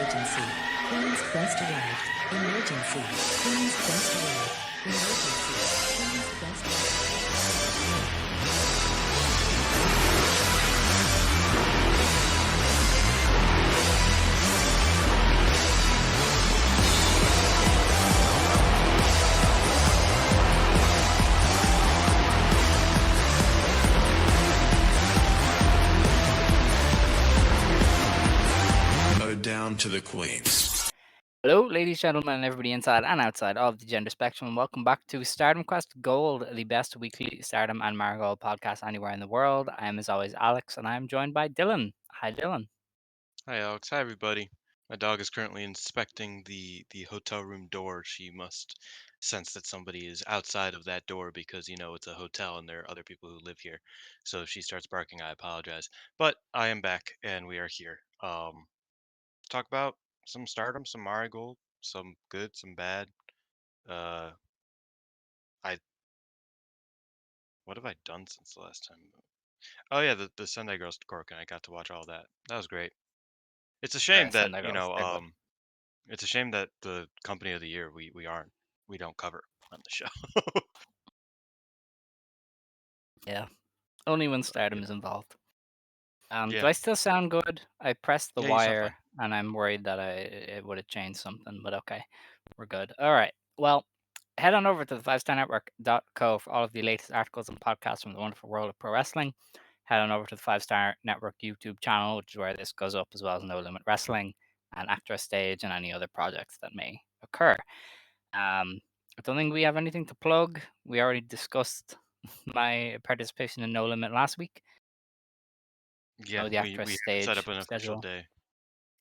Emergency. Queen's Quest arrived. Emergency. Queen's Quest arrived. Emergency. Queen's Quest Down to the queens. Hello, ladies, gentlemen, and everybody inside and outside of the gender spectrum. Welcome back to Stardom Quest Gold, the best weekly Stardom and Marigold podcast anywhere in the world. I am, as always, Alex, and I am joined by Dylan. Hi, Dylan. Hi, Alex. Hi, everybody. My dog is currently inspecting the hotel room door. She must sense that somebody is outside of that door because, it's a hotel and there are other people who live here. So if she starts barking, I apologize. But I am back and we are here. To talk about some Stardom, some Marigold, some good, some bad. Uh, I What have I done since the last time? Oh yeah, the Sendai Girls Cork, and I got to watch all that. That was great. It's a shame that, Sendai Girls. They're good. it's a shame that the company of the year we don't cover on the show. Yeah, only when But, Stardom is involved. yeah, Do I still sound good? I pressed the yeah, you sound fine. wire, and I'm worried that it would have changed something, but okay, we're good. All right. Well, head on over to the 5starnetwork.co for all of the latest articles and podcasts from the wonderful world of pro wrestling. Head on over to the 5 Star Network YouTube channel, which is where this goes up, as well as No Limit Wrestling and Actress Stage and any other projects that may occur. I don't think we have anything to plug. We already discussed my participation in No Limit last week. Yeah, The we Actress haven't set Stage up an official schedule. day,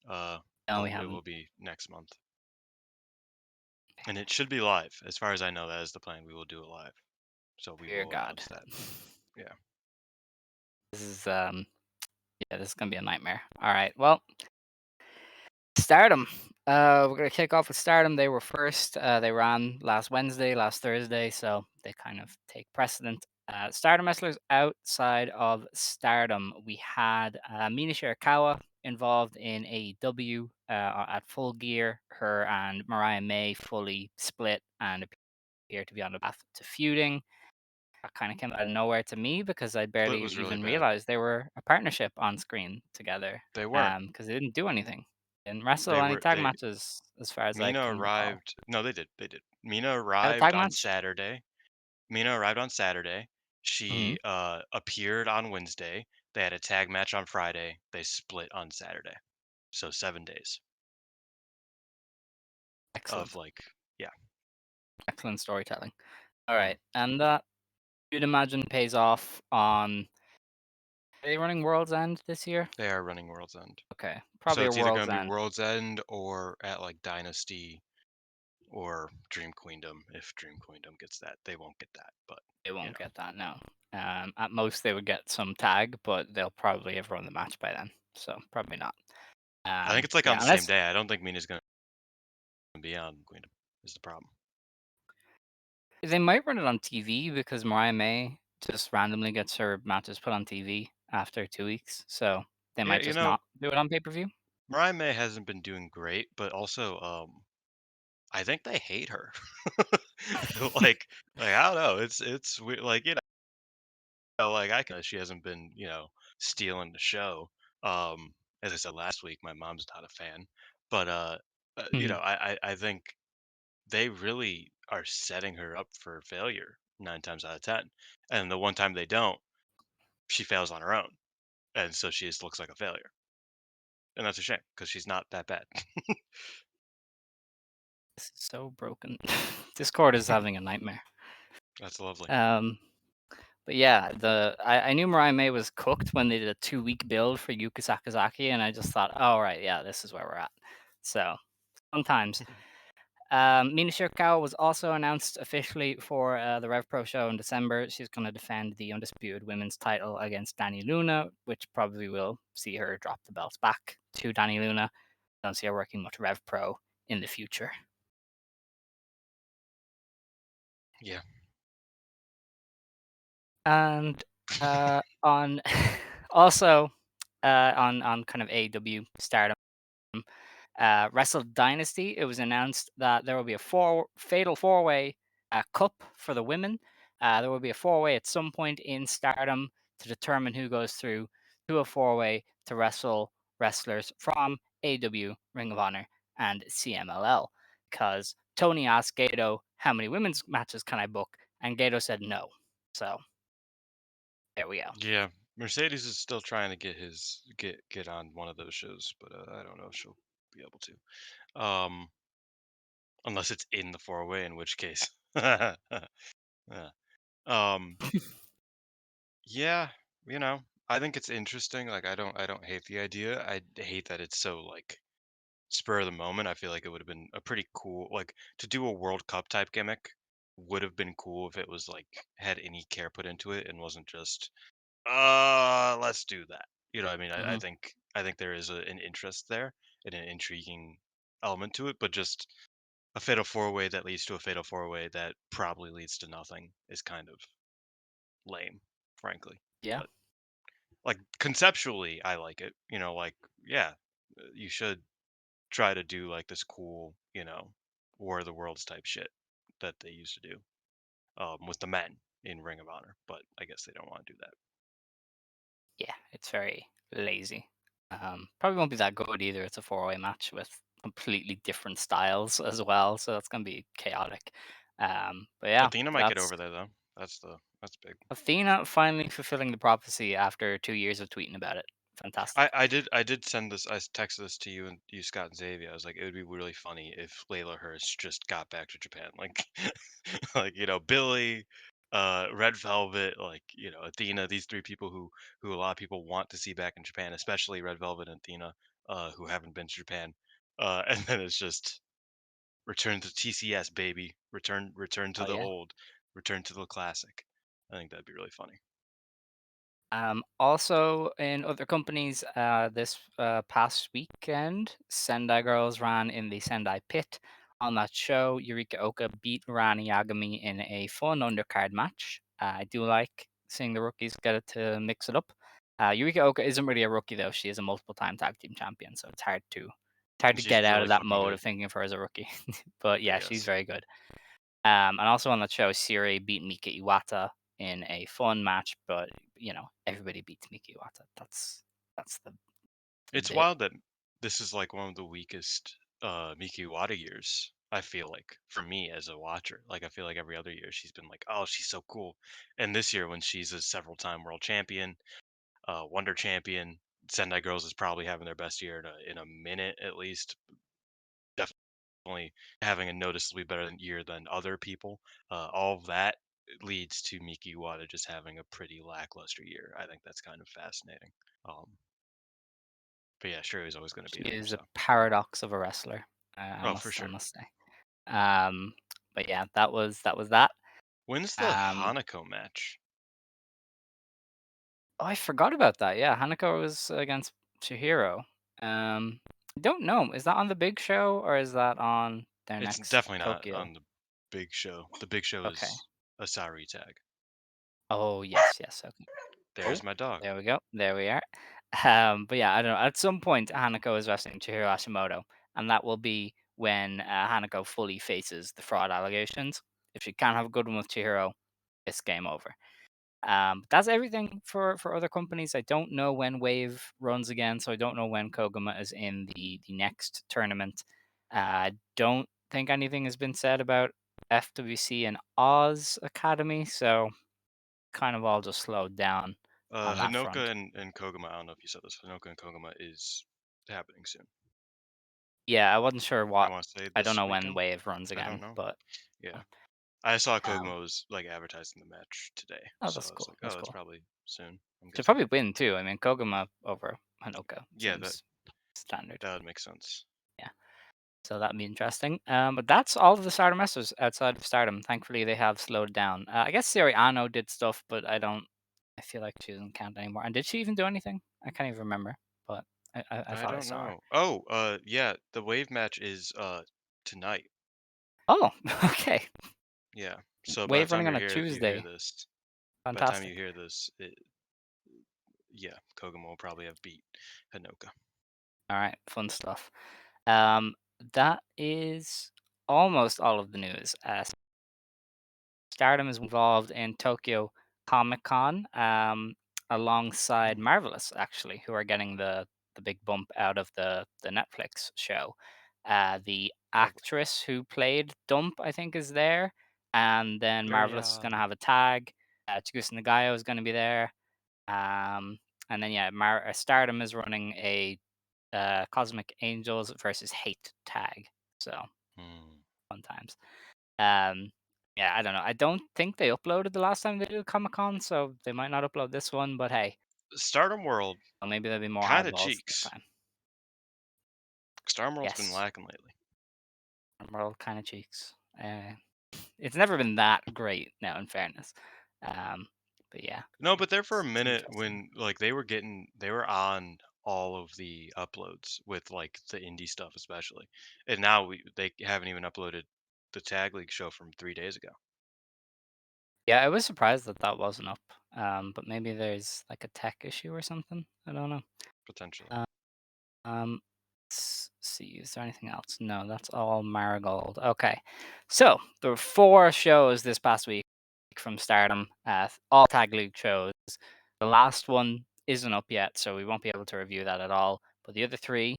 No, we but it haven't. will be next month, and it should be live. As far as I know, that is the plan. We will do it live, so we Dear will God. announce that. Yeah, This is this is gonna be a nightmare. All right. Well, Stardom. We're gonna kick off with Stardom. They were first. They ran last Wednesday, last Thursday, so they kind of take precedent. Stardom wrestlers outside of Stardom, we had Mina Shirakawa involved in AEW at Full Gear. Her and Mariah May fully split and appear to be on the path to feuding. That kind of came out of nowhere to me because I Split barely was really even bad. realized they were a partnership on screen together. They were. Because they didn't do anything. They didn't wrestle They any were. tag They matches, as far as I Mina can recall. arrived. No, they did. They did. Mina Had a arrived tag on match? Saturday. Mina arrived on Saturday. Hmm. She appeared on Wednesday. They had a tag match on Friday. They split on Saturday. So 7 days of Excellent, yeah. excellent storytelling. All Mhm. right, and that you'd imagine pays off on. Are they running World's End this year? They are running World's End. Okay, So probably a it's either World's going to be End. World's End or at like Dynasty or Dream Queendom. If Dream Queendom gets that, they won't get that. But They you won't know, get that now. At most, they would get some tag, but they'll probably have run the match by then, so probably not. I think it's like on Yeah, the same unless day. I don't think Mina's going to be on Queendom. Is the problem? they might run it on TV because Mariah May just randomly gets her matches put on TV after 2 weeks, so they Yeah, might just not do it on pay-per-view. Mariah May hasn't been doing great, but also I think they hate her. like I don't know. It's weird. Like like I can. She hasn't been stealing the show. As I said last week, my mom's not a fan, but Mhm. I think they really are setting her up for failure 9 times out of 10. And the one time they don't, she fails on her own, and so she just looks like a failure. And that's a shame because she's not that bad. This is so broken. Discord is having a nightmare. That's lovely. But yeah, I knew Mariah May was cooked when they did a 2-week build for Yuka Sakazaki, and I just thought, oh right, yeah, this is where we're at. So sometimes. Mina Shirakawa was also announced officially for the Rev Pro show in December. She's going to defend the undisputed women's title against Dani Luna, which probably will see her drop the belts back to Dani Luna. Don't see her working much Rev Pro in the future. Yeah. And on also on kind of AEW Stardom, Wrestle Dynasty, it was announced that there will be a fatal four-way cup for the women. There will be a four-way at some point in Stardom to determine who goes through to a four-way to wrestle wrestlers from AW, Ring of Honor, and CMLL. Because Tony asked Gato, how many women's matches can I book? And Gato said no. So there we go. Yeah, Mercedes is still trying to get on one of those shows, but I don't know if she'll be able to. Unless it's in the four way, in which case, yeah. Um, yeah, I think it's interesting. Like, I don't hate the idea. I hate that it's so like spur of the moment. I feel like it would have been a pretty cool, like, to do a World Cup type gimmick would have been cool if it was like had any care put into it and wasn't just let's do that. You know what I mean? I Hmm. think I think there is an interest there and an intriguing element to it, but just a fatal four way that leads to a fatal four way that probably leads to nothing is kind of lame, frankly. Yeah. But like conceptually, I like it. Like, yeah, you should try to do like this cool, War of the Worlds type shit that they used to do with the men in Ring of Honor. But I guess they don't want to do that. Yeah, it's very lazy. Probably won't be that good either. It's a four-way match with completely different styles as well, so that's gonna be chaotic. But yeah, Athena might get that's over there though. That's big. Athena finally fulfilling the prophecy after 2 years of tweeting about it. I, Fantastic. I did I did send this. I texted this to you and you, Scott and Xavier. I was like, it would be really funny if Layla Hurst just got back to Japan, like, like Billy, Red Velvet, like Athena. These three people who a lot of people want to see back in Japan, especially Red Velvet and Athena, who haven't been to Japan. And then it's just return to TCS, baby. Return to Oh the yeah. old, return to the classic. I think that'd be really funny. Also, in other companies, this past weekend, Sendai Girls ran in the Sendai Pit. On that show, Yurika Oka beat Rani Yagami in a fun undercard match. I do like seeing the rookies get it to mix it up. Yurika Oka isn't really a rookie though; she is a multiple-time tag team champion, so it's hard to She's get out really of that fucking mode good. of thinking of her as a rookie. But yeah, she's Yes. very good. And also on that show, Siri beat Mika Iwata in a fun match, but everybody beats Mika Iwata. That's the It's bit. wild that this is like one of the weakest Miki Wada years. I feel like for me as a watcher, like I feel like every other year she's been like, oh, she's so cool, and this year when she's a several-time world champion, Wonder champion, Sendai Girls is probably having their best year in a minute at least. Definitely having a noticeably better year than other people. All of that leads to Miki Wada just having a pretty lackluster year. I think that's kind of fascinating. Um, but yeah, sure, he's always going to She beat him. is a So. paradox of a wrestler. I Oh, for must I sure. must say. Um, but yeah, that was that. When's the Um, Hanako match? oh, I forgot about that. Yeah, Hanako was against Chihiro. Um, don't know. Is that on the big show or is that on their It's next definitely not Tokyo? on the big show. The big show Okay. is a Sari tag. Oh yes, yes. Okay. Oh, There's my dog. there we go. There we are. But yeah, I don't know. At some point, Hanako is wrestling Chihiro Hashimoto, and that will be when Hanako fully faces the fraud allegations. If she can't have a good one with Chihiro, it's game over. That's everything for other companies. I don't know when Wave runs again, so I don't know when Koguma is in the next tournament. I don't think anything has been said about FWC and Oz Academy, so kind of all just slowed down on that front. Hanoka and Koguma, I don't know if you said this. Hanoka and Koguma is happening soon. Yeah, I wasn't sure I what. want to say I don't this know when weekend. Wave runs I don't again, know. but Yeah. I saw um, Koguma was like advertising the match today. oh, So that's I was cool. like, oh, That's that's cool. probably soon, I'm Should guessing. probably win too. I mean, Koguma over Hanoka Yeah, that seems standard. that would make sense. Yeah, so that'd be interesting. But that's all of the Stardom wrestlers outside of Stardom. Thankfully, they have slowed down. I guess Siri Ano did stuff, but I don't. I feel like she doesn't count anymore. And did she even do anything? I can't even remember. But I I thought I don't saw her. know. Oh, yeah, the wave match is tonight. Oh, okay. Yeah. So by the Wave time running on a you hear Tuesday. this, by the time you Fantastic. hear this, yeah, Koguma will probably have beat Hanoka. All right, fun stuff. Um, that is almost all of the news. Stardom is involved in Tokyo Comic Con, alongside Mm, Marvelous, actually, who are getting the big bump out of the Netflix show. The lovely. actress who played Dump, I think, is there, and then Very Marvelous is going to have a tag. Chigusa Nagayo is going to be there, um, and then yeah, Stardom is running a Cosmic Angels versus Hate tag. So mm. fun times. Um, yeah, I don't know. I don't think they uploaded the last time they did Comic Con, so they might not upload this one. But hey, Stardom World well, maybe there'll be more kind of eyeballs this cheeks. time. Stardom World's been Yes, lacking lately. Emerald kind of cheeks. It's never been that great now, in fairness. Um, but yeah, No, but there for a it's minute interesting. when like they were on all of the uploads with like the indie stuff especially. And now they haven't even uploaded the Tag League show from 3 days ago, Yeah, I was surprised that that wasn't up. But maybe there's like a tech issue or something. I don't know. potentially. Uh, let's see. Is there anything else? No, that's all Marigold. Okay. So there were four shows this past week from Stardom, all Tag League shows. The last one isn't up yet, so we won't be able to review that at all. But the other three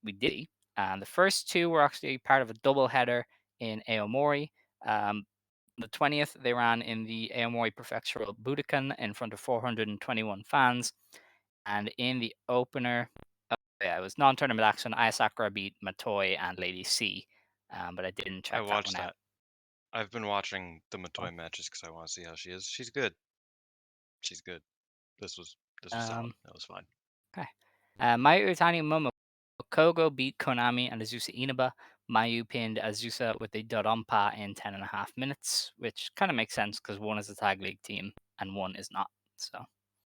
we did. And the first two were actually part of a double header in Aomori. Um, the 20th, they ran in the Aomori Prefectural Budokan in front of 421 fans. And in the opener, yeah, it was non-tournament action. Ayasakura beat Matoi and Lady C, but I didn't I check that watched one out. that. I've been watching the Oh, Matoy matches because I want to see how she is. She's good. She's good. This was this was solid. Um, That was fine. okay. Mayu Utani Momokogo beat Konami and Azusa Inaba. Mayu pinned Azusa with a Dodonpa in 10.5 minutes, which kind of makes sense because one is a tag league team and one is not. So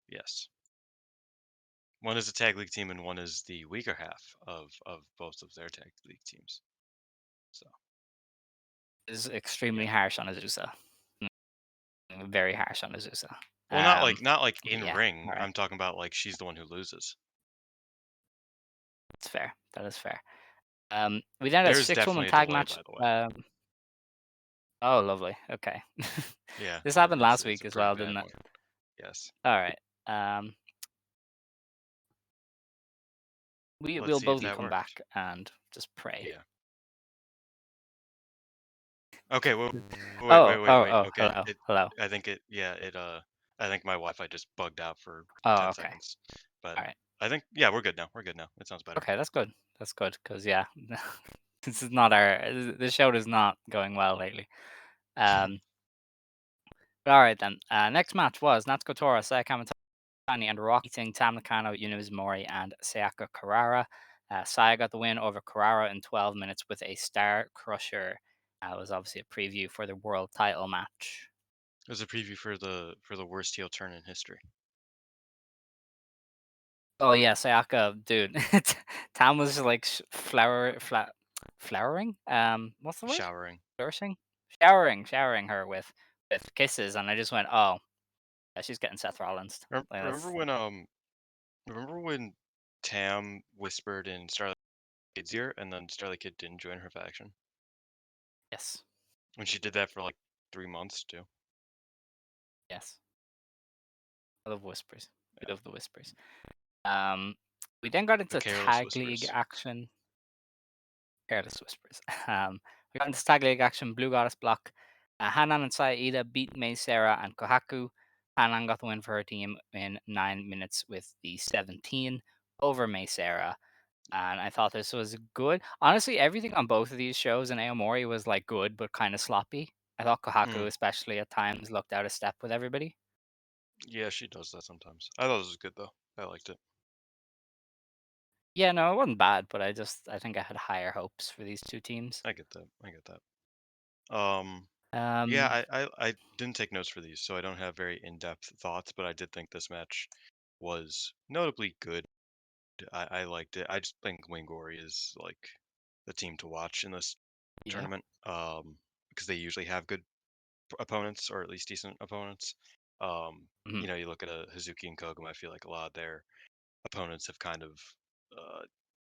Yes. One is a tag league team and one is the weaker half of both of their tag league teams. So it's extremely yeah. harsh on Azusa. Very harsh on Azusa. Well, not like But in yeah, ring. all right. I'm talking about like she's the one who loses. That's fair. That is fair. We then had a There's six-woman definitely a tag delay, match. by the way. Oh, lovely. Okay. Yeah, This happened last it's week a as pretty well, bad didn't it? one. Yes. All right. Um, Let's we'll see if both that come worked. back and just pray. Yeah. Okay. Wait. Okay. Hello, It. hello. I think it. Yeah. It. I think my Wi-Fi just bugged out for Oh, 10 okay. seconds, but All right. I think yeah, we're good now. We're good now. It sounds better. Okay, that's good. That's good because yeah, this is not our this show is not going well lately. Um, but all right then. Next match was Natsuko Tora, Saya Kamitani, and Rock beating Tam Nakano, Yuna Mori, and Sayaka Carrara. Saya got the win over Carrara in 12 minutes with a Star Crusher. It was obviously a preview for the world title match. It was a preview for the worst heel turn in history. Oh yeah, Sayaka, dude. Tam was just like flowering. What's the word? Showering. Flourishing, showering her with kisses, and I just went, oh, yeah, she's getting Seth Rollins. Like, Remember that's when remember when Tam whispered in Starlight Kid's ear and then Starlight Kid didn't join her faction? yes, And she did that for like 3 months too. yes. I love whispers. We Yeah. love the whispers. Um, we then got The into careless tag league whispers. action. Careless whispers. We got into tag league action. Blue Goddess block. Hanan and Saida beat Mei Sarah and Kohaku. Hanan got the win for her team in 9 minutes with the 17 over Mei Sarah. And I thought this was good. Honestly, everything on both of these shows in Aomori was like good, but kind of sloppy. I thought Kohaku, Mm. especially at times, looked out of step with everybody. Yeah, she does that sometimes. I thought this was good though. I liked it. Yeah, no, it wasn't bad, but I think I had higher hopes for these two teams. I get that. I get that. Um, yeah, Um, I didn't take notes for these, so I don't have very in-depth thoughts, but I did think this match was notably good. I liked it. I just think Wingori is like the team to watch in this yeah. tournament. Because they usually have good opponents or at least decent opponents. Mhm. You look at a Hazuki and Koguma, I feel like a lot of their opponents have kind of uh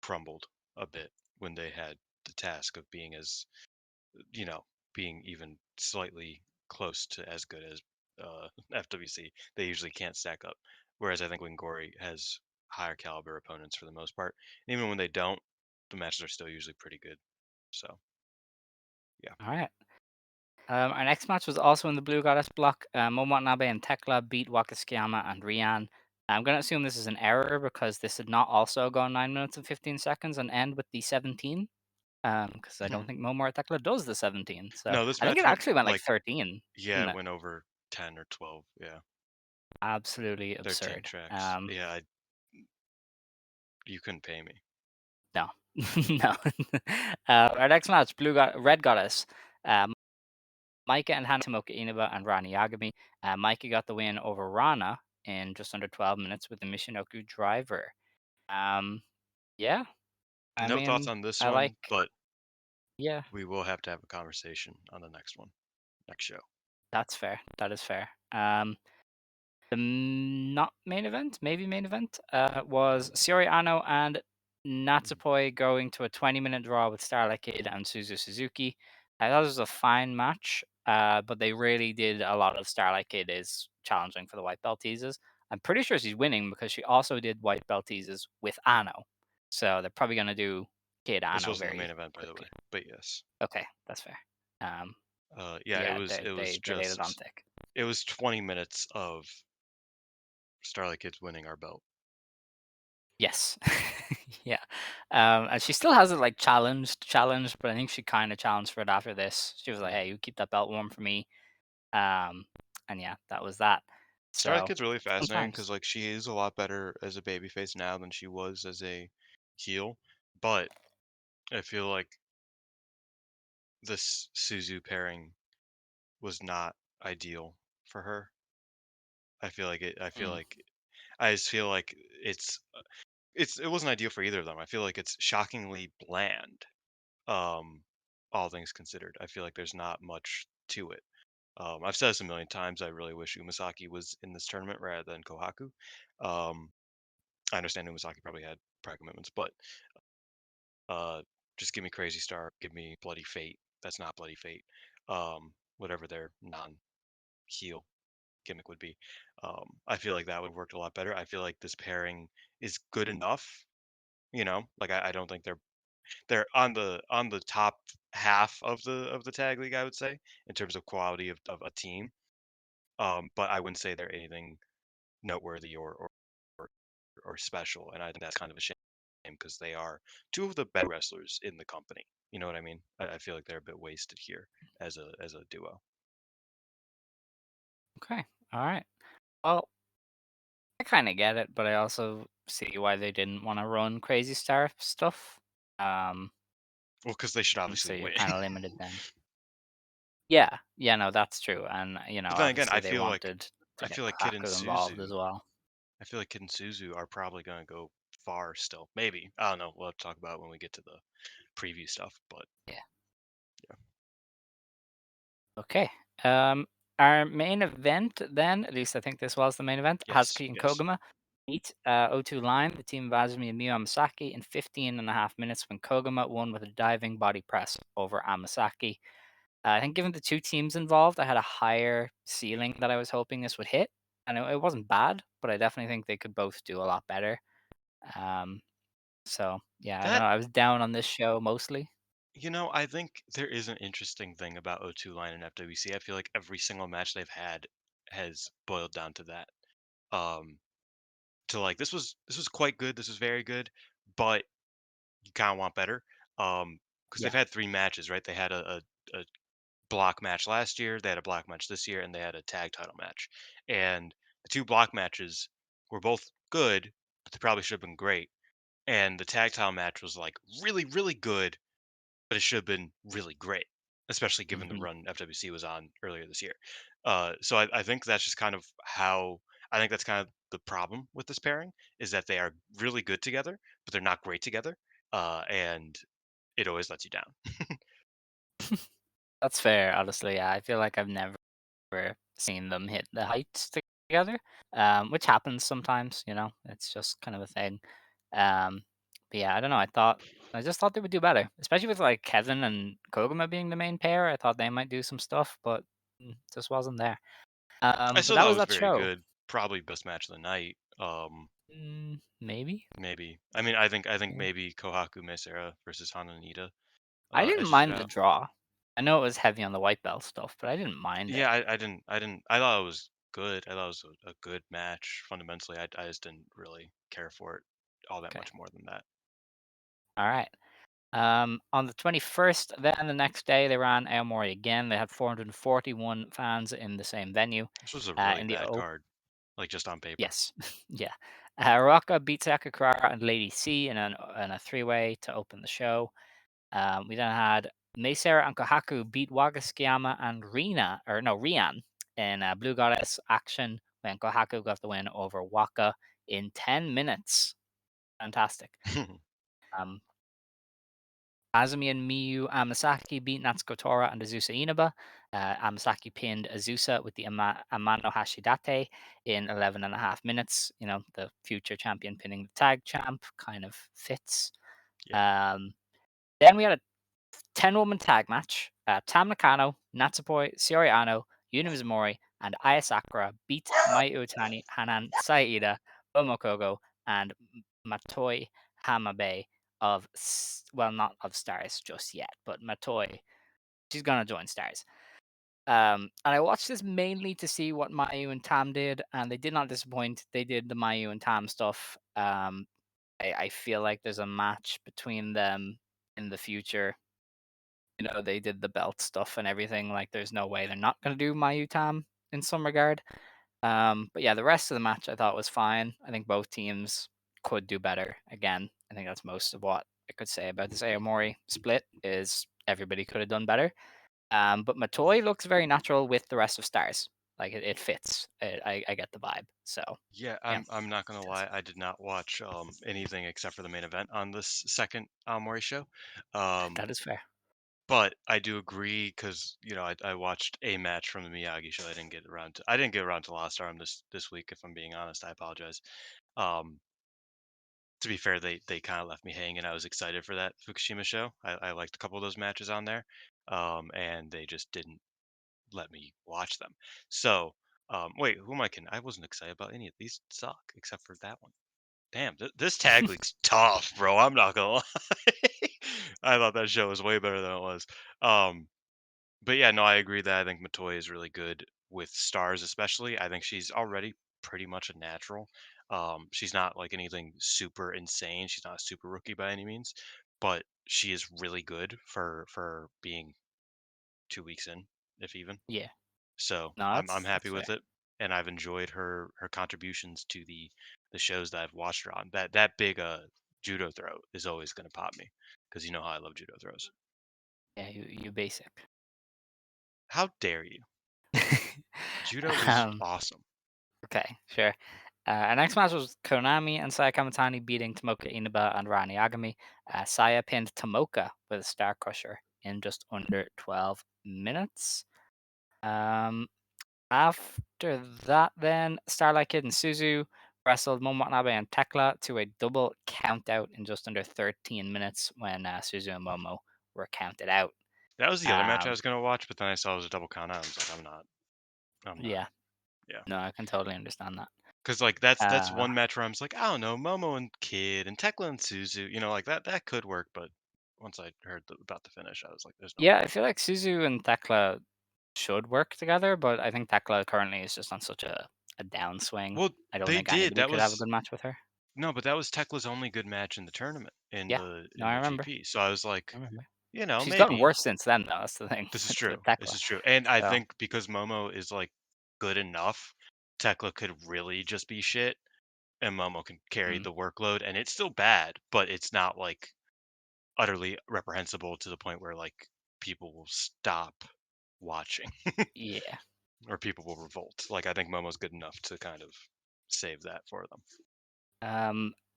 crumbled a bit when they had the task of being as you know being even slightly close to as good as FWC. They usually can't stack up. Whereas I think Wingori has higher caliber opponents for the most part. And even when they don't, the matches are still usually pretty good. So yeah. All right. Our next match was also in the Blue Goddess block. Momo Watanabe and Tekla beat Wakasukiyama and Rian. I'm going to assume this is an error because this did not also go 9 minutes and 15 seconds and end with the 17. Because I don't Mhm. think Momo or Tekla does the 17. So No, this I think match it went actually went like like 13, yeah, didn't it it? went over 10 or 12. Yeah, Absolutely 13 absurd. tracks. Yeah, you couldn't pay me. No, no. Our next match, Red Goddess. Um, Maika and Hana Tomoka Inaba and Rani Yagami. Maika got the win over Rana in just under 12 minutes with the Michinoku driver. Um, yeah, I No thoughts mean, on this I one, like, but yeah, we will have to have a conversation on the next one, next show. that's fair. That is fair. The not main event, maybe main event, was Shiori Ano and Mhm. Natsupoi going to a 20-minute draw with Starlight Kid and Suzu Suzuki. I thought it was a fine match, but they really did a lot of Starlight Kid is challenging for the white belt teases. I'm pretty sure she's winning because she also did white belt teases with Ano. So they're probably going to do Kid This Ano wasn't the main very event, by the way, quickly. but yes. Okay, that's fair. Um, Yeah, yeah, it was they laid it on just thick. it was 20 minutes of Starlight Kids winning our belt. Yes. Yeah. And she still hasn't like challenged, but I think she kind of challenged for it after this. She was like, Mhm. "Hey, you keep that belt warm for me." Um, and yeah, that was that. Starlight So Kid's really fascinating sometimes, because like she is a lot better as a babyface now than she was as a heel, but I feel like this Suzu pairing was not ideal for her. I feel like it. I feel mm, like I just feel like it wasn't ideal for either of them. I feel like it's shockingly bland. Um, all things considered, I feel like there's not much to it. I've said this a million times. I really wish Umasaki was in this tournament rather than Kohaku. Um, I understand Umasaki probably had prior commitments, but uh, just give me Crazy Star, give me Bloody Fate. That's not Bloody Fate. Whatever their non-heel gimmick would be. I feel like that would have worked a lot better. I feel like this pairing is good enough. Like I don't think they're on the top half of the tag league. I would say in terms of quality of a team. But I wouldn't say they're anything noteworthy or or special. And I think that's kind of a shame because they are two of the better wrestlers in the company. You know what I mean? I feel like they're a bit wasted here as a duo. okay, all right. Well, I kind of get it, but I also see why they didn't want to run Crazy Star stuff. Um, Well, because they should and obviously so you're win. kind of limited then. Yeah, yeah, no, that's true. And But then again, obviously they wanted to I get feel like Kid and Kohaku involved as Suzu. well. I feel like Kid and Suzu are probably going to go far still. Maybe I don't know. We'll have to talk about it when we get to the preview stuff. But Yeah. yeah, Okay. Um, our main event then, at least I think this was the main event, yes, Hazuki and yes. Koguma meet O2 Line, the team of Azumi and Miyu Amasaki, in 15 and a half minutes when Koguma won with a diving body press over Amasaki. I think given the two teams involved, I had a higher ceiling that I was hoping this would hit. And it wasn't bad, but I definitely think they could both do a lot better. Um, so, yeah, I don't That know. I was down on this show mostly. I think there is an interesting thing about O2 Line and FWC. I feel like every single match they've had has boiled down to that. Um, to like this was quite good. This was very good, but you kind of want better. Because they've Yeah. had three matches, right? They had a block match last year, they had a block match this year, and they had a tag title match. And the two block matches were both good, but they probably should have been great. And the tag title match was like really, really good, but it should have been really great, especially given the Hmm. run FWC was on earlier this year. So I think that's just kind of how I think that's kind of the problem with this pairing is that they are really good together, but they're not great together, and it always lets you down. That's fair, honestly. Yeah, I feel like I've never seen them hit the heights together, which happens sometimes. It's just kind of a thing. Um, But yeah, I don't know. I just thought they would do better, especially with like Kevin and Koguma being the main pair. I thought they might do some stuff, but just wasn't there. I But still that thought it was was that very show. good. Probably best match of the night. Maybe. Maybe. I mean, I think Yeah. maybe Kohaku Mesera versus Hananita I didn't edges it mind the out. draw. I know it was heavy on the white belt stuff, but I didn't mind it. Yeah, I didn't. I thought it was good. I thought it was a good match. Fundamentally, I just didn't really care for it all that Okay. much more than that. All right. On the 21st, then the next day, they ran Aomori again. They had 441 fans in the same venue. This was a really In the bad card, like just on paper. Yes, yeah. Rocca beat Sakakura and Lady C in a three-way to open the show. We then had Meisera and Kohaku beat Wagaskiyama and Rian in Blue Goddess action when Kohaku got the win over Waka in 10 minutes. Fantastic. Um, Azumi and Miyu Amasaki beat Natsuko Tora and Azusa Inaba. Amasaki pinned Azusa with the Amano Hashidate in 11 and a half minutes. You know, the future champion pinning the tag champ kind of fits. Yeah. Um, then we had a 10-woman tag match. Tam Nakano, Natsupoi, Shiori Ano, Yuna Mizumori, and Aya Sakura beat Mai Utani, Hanan Saida, Momokogo, and Matoi Hamabe well, not of Stars just yet, but Matoi, she's gonna join Stars. And I watched this mainly to see what Mayu and Tam did, and they did not disappoint. They did the Mayu and Tam stuff. I feel like there's a match between them in the future. You know, they did the belt stuff and everything. Like, there's no way they're not gonna do Mayu Tam in some regard. But yeah, the rest of the match I thought was fine. I think both teams could do better. Again, I think that's most of what I could say about this Aomori split is everybody could have done better. But Matoi looks very natural with the rest of Stars. Like it fits. I get the vibe. So Yeah, yeah, I'm not gonna it does. lie. I did not watch anything except for the main event on this second Mori show. Um, That is fair. but I do agree because I watched a match from the Miyagi show. I didn't get around to Lost Arm this week. If I'm being honest, I apologize. Um, to be fair, they kind of left me hanging. I was excited for that Fukushima show. I liked a couple of those matches on there, and they just didn't let me watch them. So, wait, who am I kidding? I wasn't excited about any of these. Suck except for that one. Damn, this tag league's tough, bro. I'm not gonna lie. I thought that show was way better than it was. Um, but yeah, no, I agree that I think Matoya is really good with stars, especially. I think she's already pretty much a natural. She's not like anything super insane. She's not a super rookie by any means, but she is really good for being 2 weeks in, if even. Yeah. So No, I'm happy that's with fair. it, and I've enjoyed her contributions to the shows that I've watched her on. That big judo throw is always gonna pop me because you know how I love judo throws. Yeah, you basic. How dare you? Judo is um, awesome. okay, sure. Our next match was Konami and Saya Kamatani beating Tomoka Inaba and Rani Agami. Saya pinned Tomoka with a Star Crusher in just under 12 minutes. Um, After that, then Starlight Kid and Suzu wrestled Momo Watanabe and Tekla to a double count out in just under 13 minutes when Suzu and Momo were counted out. That was the other match I Um, was gonna watch, but then I saw it was a double count out. I was like, I'm not. yeah, Yeah, no, I can totally understand that. because like that's Uh, one match where I'm just like, I don't know, Momo and Kid and Tekla and Suzu, like that could work, but once I heard about the finish, I was like, there's no yeah, way. I feel like Suzu and Tekla should work together, but I think Tekla currently is just on such a downswing. Well, I don't they think did. anybody That could have a was good match with her. No, but that was Tekla's only good match in the tournament in Yeah, the no, in I the remember. GP. So I was I like, remember. She's gotten maybe worse since then, though. That's the thing this is with true. This Tekla. is true. And I So think because Momo is like good enough, Tekla could really just be shit and Momo can carry mm, the workload and it's still bad, but it's not like utterly reprehensible to the point where like people will stop watching yeah. or people will revolt. Like I think Momo's good enough to kind of save that for them.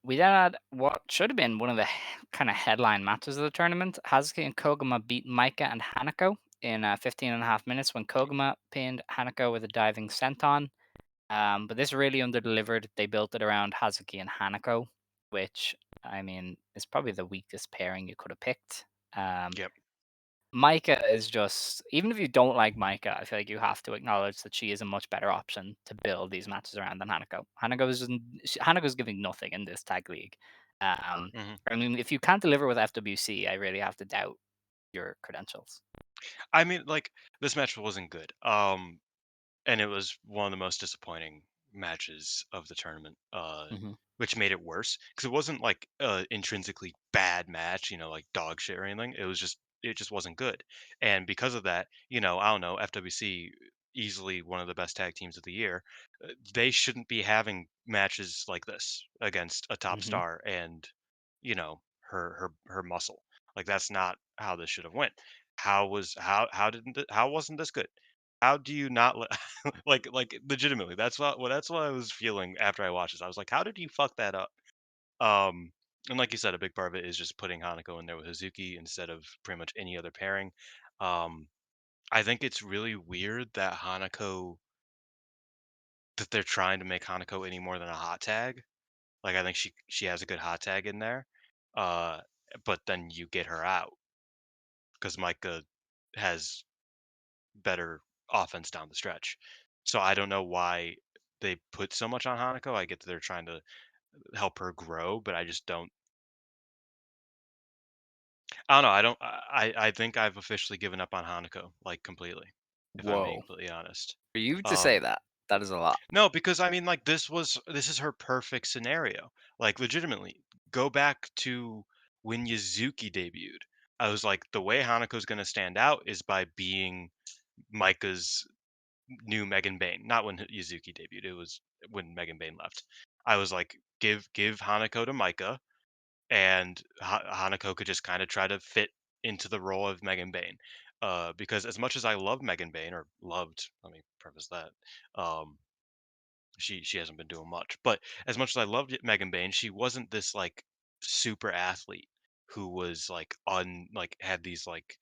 We then had what should have been one of the kind of headline matches of the tournament. Hazuki and Koguma beat Maika and Hanako in 15 and a half minutes when Koguma pinned Hanako with a diving senton. But this really underdelivered. They built it around Hazuki and Hanako, which I mean, it's probably the weakest pairing you could have picked. Um, Yep. Micah is just, even if you don't like Micah, I feel like you have to acknowledge that she is a much better option to build these matches around than Hanako. Hanako's giving nothing in this tag league. Um, hmm I mean, if you can't deliver with FWC, I really have to doubt your credentials. I mean, like this match wasn't good. And it was one of the most disappointing matches of the tournament, Hmm. which made it worse because it wasn't like a intrinsically bad match, like dog shit or anything. It just wasn't good, and because of that, I don't know, FWC easily one of the best tag teams of the year. They shouldn't be having matches like this against a top Hmm. star and her muscle. Like that's not how this should have went. How wasn't this good? How do you not let like legitimately? That's what I was feeling after I watched this. I was like, how did you fuck that up? Um, and like you said, a big part of it is just putting Hanako in there with Hazuki instead of pretty much any other pairing. Um, I think it's really weird that they're trying to make Hanako any more than a hot tag. Like I think she has a good hot tag in there, uh, but then you get her out because Micah has better offense down the stretch. So I don't know why they put so much on Hanako. I get that they're trying to help her grow, but I just don't. I don't know. I don't. I think I've officially given up on Hanako like completely. If I'm being Whoa. completely honest. For you to say Um, that, that is a lot. no, because I mean, like this is her perfect scenario. Like legitimately, go back to when Yuzuki debuted. I was like, the way Hanako's going to stand out is by being Micah's new Megan Bain, not when Yuzuki debuted. It was when Megan Bain left. I was like, give Hanako to Micah, and Hanako could just kind of try to fit into the role of Megan Bain. Because as much as I love Megan Bain, or loved, let me preface that, um, she hasn't been doing much. But as much as I loved Megan Bain, she wasn't this like super athlete who was like like had these like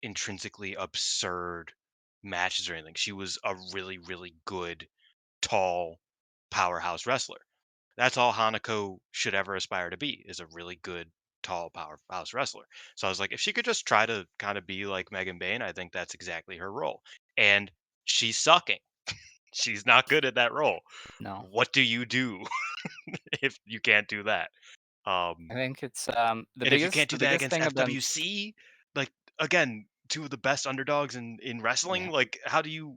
intrinsically absurd matches or anything. She was a really really good tall powerhouse wrestler. That's all Hanako should ever aspire to be, is a really good tall powerhouse wrestler. So I was like, if she could just try to kind of be like Megan Bain, I think that's exactly her role. And she's sucking. She's not good at that role. No, What do you do if you can't do that? I Um, think it's the and if you biggest can't the do that biggest against thing about FWC, like again, two of the best underdogs in wrestling, yeah. like how do you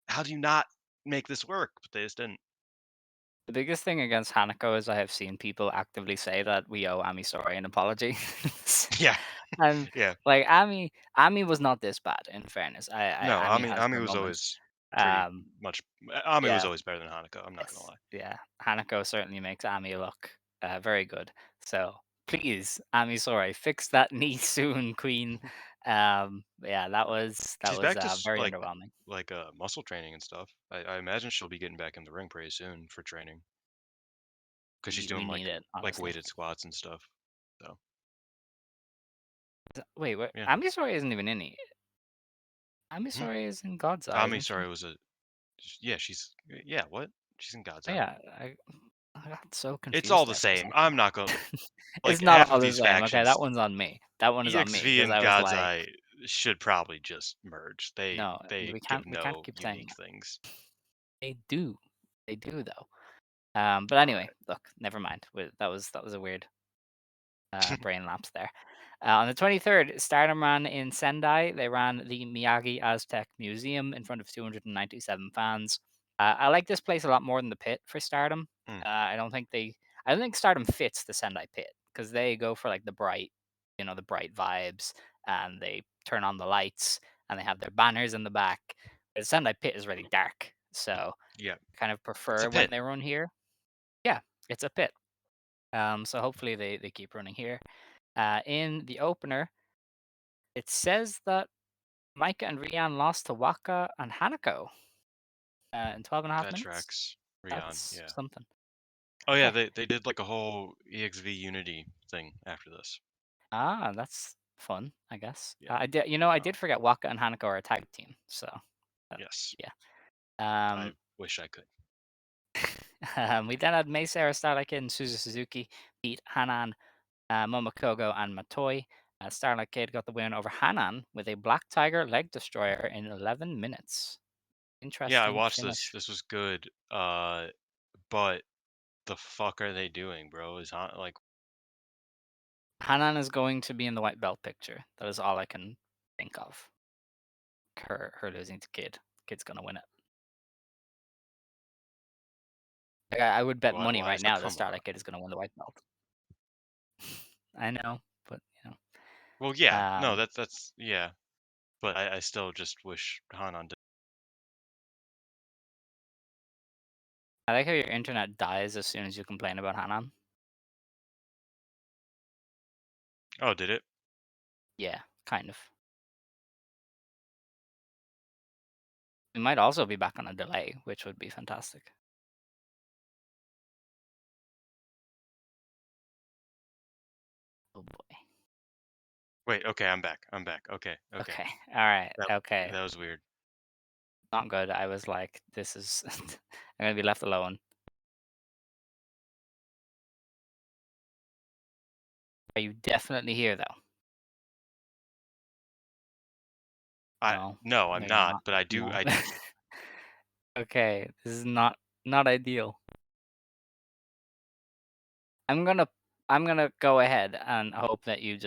not make this work? But they just didn't. The biggest thing against Hanako is I have seen people actively say that we owe Ami Sourei an apology. Yeah, And yeah. like Ami was not this bad, in fairness. No, Ami has Ami her was moments. always pretty Um much. Ami was yeah, always better than Hanako. I'm not gonna yes, lie. yeah. Hanako certainly makes Ami look very good. So please, Ami Sourei, fix that knee soon, Queen. Yeah, that She's was back to very underwhelming. muscle training and stuff. I imagine she'll be getting back in the ring pretty soon for training because she's We doing need it, like honestly. weighted squats and stuff. So Wait, what? yeah. Ami Sourei isn't even in it. Ami Hmm. Sourei is in God's Eye, Ami, isn't she? sorry, was a yeah. Yeah. What? She's in God's Oh, Eye. yeah, I got so It's confused all the there for a same. second. I'm not gonna It's like not half of all the these same. Okay, that factions. one's on me. That one is on me EXV because and I was God's like, Eye should probably just merge. They no, they give we can't no keep saying unique that. things. They do. They do though. But All anyway, right. look, never mind. That was a weird brain lapse there. On the 23rd, Stardom ran in Sendai. They ran the Miyagi Aztec Museum in front of 297 fans. I like this place a lot more than the pit for Stardom. Mm, I don't think Stardom fits the Sendai pit because they go for like the bright, the bright vibes, and they turn on the lights and they have their banners in the back. The Sendai pit is really dark, so yeah, I kind of it's a prefer when pit. they run here. Yeah, it's a pit. So hopefully they keep running here. In the opener, it says that Micah and Rian lost to Waka and Hanako in 12 and a half That minutes. tracks. Rion. That's Yeah. something. Oh yeah, Okay. they did like a whole EXV Unity thing after this. That's fun, I guess. Yeah. I Um, did forget Waka and Hanako are a tag team. So, uh, yes. yeah. I Um, wish I could. we then had Mei Sarah Starlight Kid and Suzu Suzuki beat Hanan, Momokogo, and Matoi. Starlight Kid got the win over Hanan with a Black Tiger leg destroyer in 11 minutes. Yeah, I Interesting watched this. finish. This was good. But the fuck are they doing, bro? Is Han like Hanan is going to be in the white belt picture. That is all I can think of. Her losing to Kid. Kid's gonna win it. Like, I would bet money why right is that? now that Come on. Starlight Kid is gonna win the white belt. I know, but Well, yeah, no, um, that's yeah, but I still just wish Hanan did. I like how your internet dies as soon as you complain about Hanan. Oh, did it? Yeah, kind of. We might also be back on a delay, which would be fantastic. Oh boy. Wait, okay, I'm back. I'm back. Okay, okay. Okay. All right. That Okay. that was weird. Not good. I was like, this is I'm gonna be left alone. Are you definitely here though? I No. no, I'm No, you're not, not. but I do No. I do. Okay. This is not ideal. I'm gonna I'm gonna go ahead and hope that you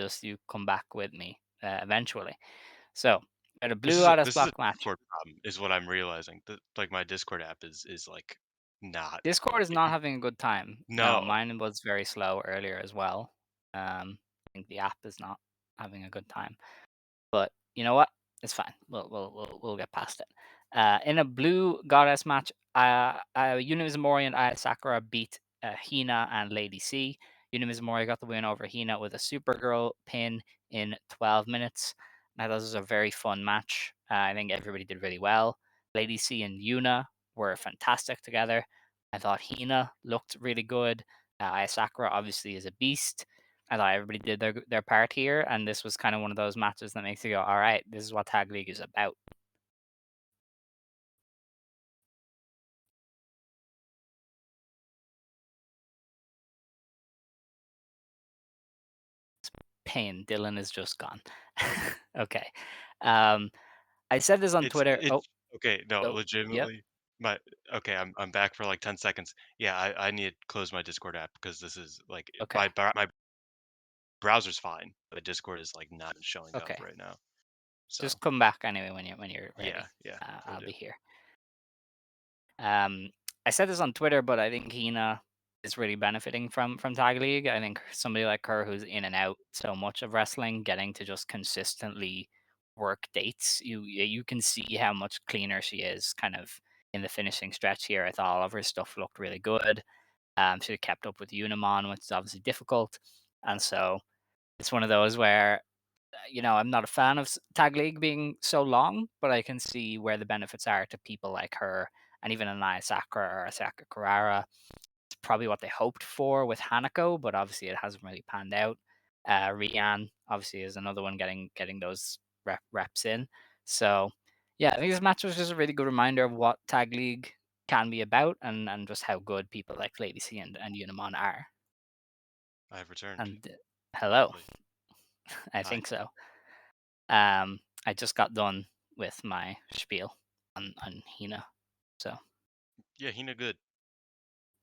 come back with me eventually. So, at a blue Goddess This is a block match. Discord problem, is what I'm realizing. Like my Discord app is like not. Discord is not having a good time. No, No, mine was very slow earlier as well. I think the app is not having a good time. But you know what? It's fine. We'll get past it. In a blue goddess match, Yuna Mizumori and Aya Sakura beat Hina and Lady C. Yuna Mizumori got the win over Hina with a Supergirl pin in 12 minutes. Now, this was a very fun match. I think everybody did really well. Lady C and Yuna were fantastic together. I thought Hina looked really good. Aya Sakura obviously is a beast. I thought everybody did their part here, and this was kind of one of those matches that makes you go, "All right, this is what Tag League is about." Pain. Dylan is just gone. Okay. Um, I said this on Twitter. Oh, it's okay. No, oh, yep. legitimately, my okay. I'm back for like 10 seconds. Yeah, I need to close my Discord app because this is like Okay. my browser's fine, but Discord is like not showing up Okay. right now. So Just come back anyway when you're yeah, ready. yeah, we'll I'll do. be here. I said this on Twitter, but I think Hina is really benefiting from Tag League. I think somebody like her who's in and out so much of wrestling, getting to just consistently work dates, you can see how much cleaner she is kind of in the finishing stretch here. I thought all of her stuff looked really good. She kept up with Unimon, which is obviously difficult. And so it's one of those where I'm not a fan of Tag League being so long, but I can see where the benefits are to people like her and even Anaya Sakura or Asaka Kurara. It's probably what they hoped for with Hanako, but obviously it hasn't really panned out. Rian obviously is another one getting those reps in. So yeah, I think this match was just a really good reminder of what Tag League can be about and just how good people like Lady C and Unimon are. I've returned. And hello, Lovely. I Hi. think so. I just got done with my spiel on Hina. So Yeah, Hina good.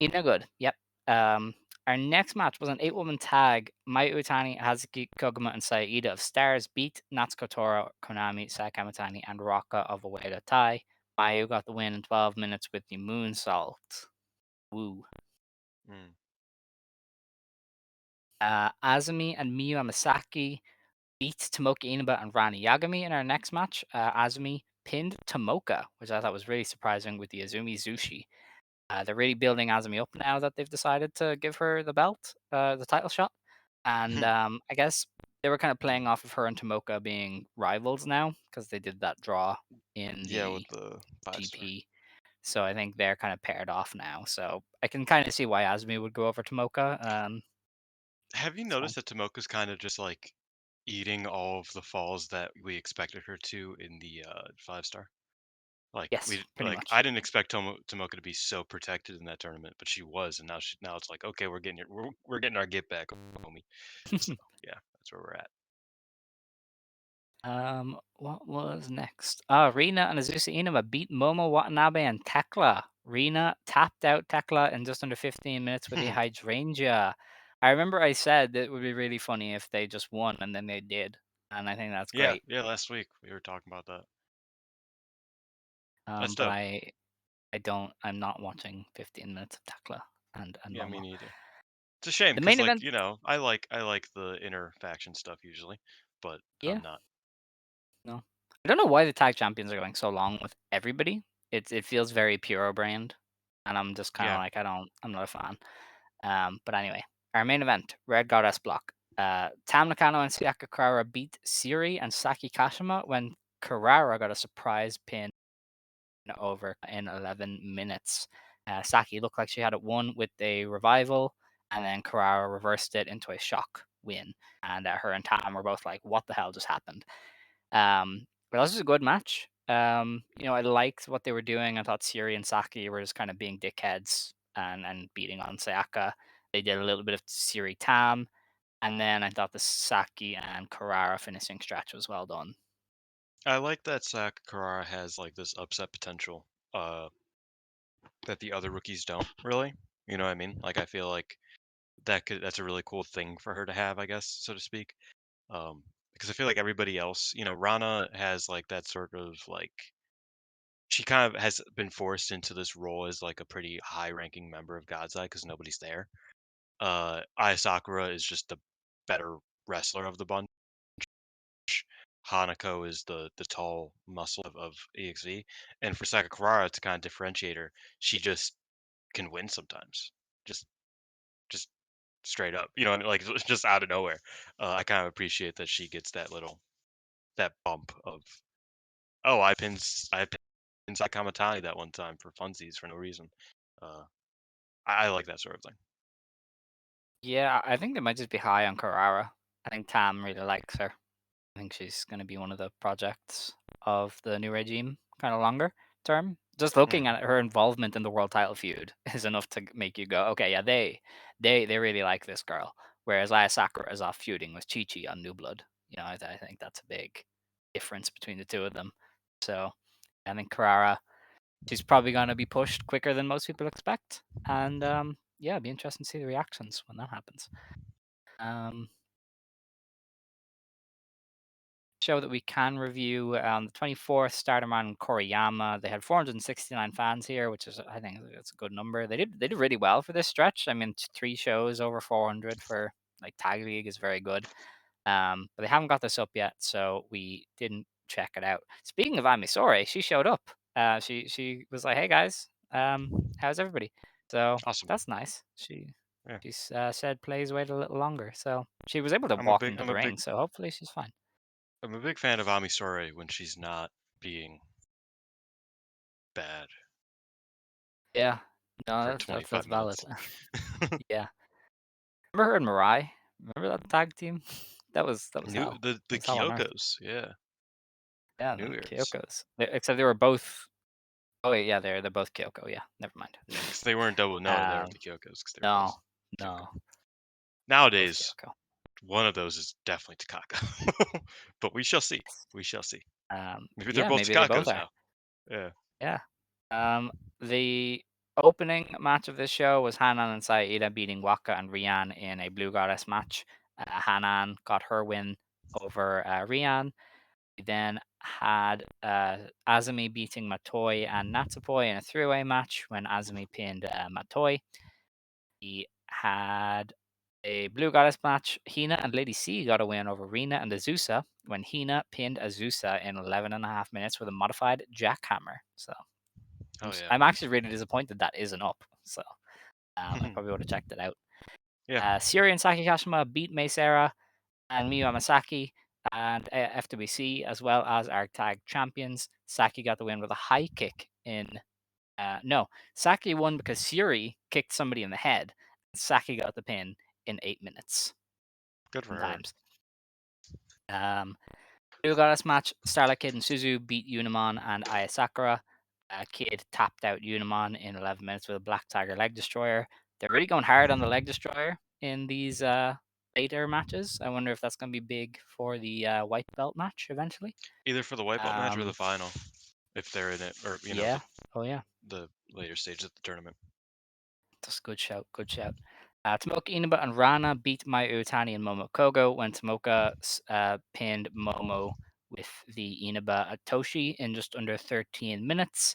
Hina good. Yep. Our next match was an 8-woman tag. Mai Utani, Hazuki Koguma, and Saida of Stars beat Natsuko Tora, Konami, Saka Mitani, and Rocca of Ueda Tai. Mayu got the win in 12 minutes with the moonsault. Woo. Mm. Azumi and Miyu Amasaki beat Tomoka Inaba and Rani Yagami in our next match. Azumi pinned Tomoka, which I thought was really surprising with the Azumi Zushi. They're really building Azumi up now that they've decided to give her the belt, the title shot. And I guess they were kind of playing off of her and Tomoka being rivals now because they did that draw in Yeah, with the the 5 star. GP. So I think they're kind of paired off now. So I can kind of see why Azumi would go over Tomoka. Have you It's fine. noticed that Tomoka's kind of just like eating all of the falls that we expected her to in the 5 star? Like Yes, pretty like much. I didn't expect Tomoka to be so protected in that tournament, but she was, and now it's like okay, we're getting our get back, homie. So yeah, that's where we're at. What was next? Rina and Azusa Inuma beat Momo Watanabe and Tekla. Rina tapped out Tekla in just under 15 minutes with the hydrangea. I remember I said that it would be really funny if they just won, and then they did, and I think that's Yeah, great. yeah. Last week we were talking about that. That's But dope. I'm not watching 15 minutes of Tekla and Yeah, me Momo. neither. It's a shame The because main like event, I like the inner faction stuff usually, but yeah, I'm not. no, I don't know why the tag champions are going so long with everybody. It feels very pure brand, and I'm just kind of Yeah, like I'm not a fan. But anyway, our main event, Red Goddess Block. Tam Nakano and Sayaka Kurara beat Siri and Saki Kashima when Kurara got a surprise pin over in 11 minutes. Saki looked like she had it won with a revival, and then Kurara reversed it into a shock win. And her and Tam were both like, "What the hell just happened?" But this was a good match. I liked what they were doing. I thought Siri and Saki were just kind of being dickheads and beating on Sayaka. They did a little bit of Siri Tam, and then I thought the Saki and Kurara finishing stretch was well done. I like that Sakurara has like this upset potential that the other rookies don't really. You know what I mean? Like I feel like that's a really cool thing for her to have, I guess, so to speak. Because I feel like everybody else, Rana has like that sort of like she kind of has been forced into this role as like a pretty high ranking member of God's Eye because nobody's there. Aya Sakura is just the better wrestler of the bunch. Hanako is the tall muscle of EXV, and for Sakurara to kind of differentiate her, she just can win sometimes, just just straight up, like just out of nowhere. I kind of appreciate that she gets that bump of I pinned Kamatani that one time for funsies for no reason. Uh, I like that sort of thing. Yeah, I think they might just be high on Kurara. I think Tam really likes her. I think she's going to be one of the projects of the new regime, kind of longer term. Just looking Mm. at her involvement in the world title feud is enough to make you go, okay, yeah, they really like this girl. Whereas Aya Sakura is off feuding with Chi Chi on New Blood. I think that's a big difference between the two of them. So I think Karara, she's probably going to be pushed quicker than most people expect, and yeah, it'd be interesting to see the reactions when that happens. Um, Show that we can review on the 24th, Stardom in Koriyama. They had 469 fans here, which is, I think, it's a good number. They did really well for this stretch. I mean, 3 shows over 400 for like tag league is very good. But they haven't got this up yet, so we didn't check it out. Speaking of Amisore, she showed up. She was like, "Hey guys, how's everybody?" So Awesome. that's nice. She Yeah. she said plays wait a little longer, so she was able to I'm a walk big into I'm the a big ring. So hopefully she's fine. I'm a big fan of Ami Sourei when she's not being bad Yeah. No, for that's 25 valid. minutes. Yeah. Remember her and Mirai? Remember that tag team? That was New hell. the That the was hell on earth. Kyokos, yeah. Yeah, New the Ears. Kyokos. Except they were both. Oh wait, yeah, they're both Kyoko. Yeah, never mind. Yeah, because they weren't double no, they were Um, the Kyokos because they were both no, Kyoko. no, both Nowadays, Kyoko. one of those is definitely Takaka. But we shall see. Yes. We shall see. Maybe they're Yeah, both maybe they both Takakos are. now. Yeah. Yeah. The opening match of this show was Hanan and Saida beating Waka and Rian in a Blue Goddess match. Hanan got her win over Rian. We then had Azumi beating Matoi and Natsupoi in a three-way match when Azumi pinned Matoi. We had a Blue Goddess match. Hina and Lady C got a win over Rina and Azusa when Hina pinned Azusa in 11 and a half minutes with a modified jackhammer. So Oh yeah. I'm actually really disappointed that isn't up. So I probably would have checked it out. Yeah. Siri and Saki Kashima beat Meisera and Miyu Amasaki and FWC, as well as our tag champions. Saki got the win with a high kick in. No, Saki won because Siri kicked somebody in the head. Saki got the pin in 8 minutes. Good for her. Sometimes. Blue Goddess match. Starlight Kid and Suzu beat Unimon and Aya Sakura. Kid tapped out Unimon in 11 minutes with a Black Tiger leg destroyer. They're really going hard on the leg destroyer in these later matches. I wonder if that's going to be big for the white belt match eventually. Either for the white belt match or the Um, final, if they're in it, or yeah. Oh yeah. the later stages of the tournament. That's a good shout. Good shout. Tomoka Inaba and Rana beat Mayu Iwatani and Momo Kogo when Tomoka pinned Momo with the Inaba Toshi in just under 13 minutes.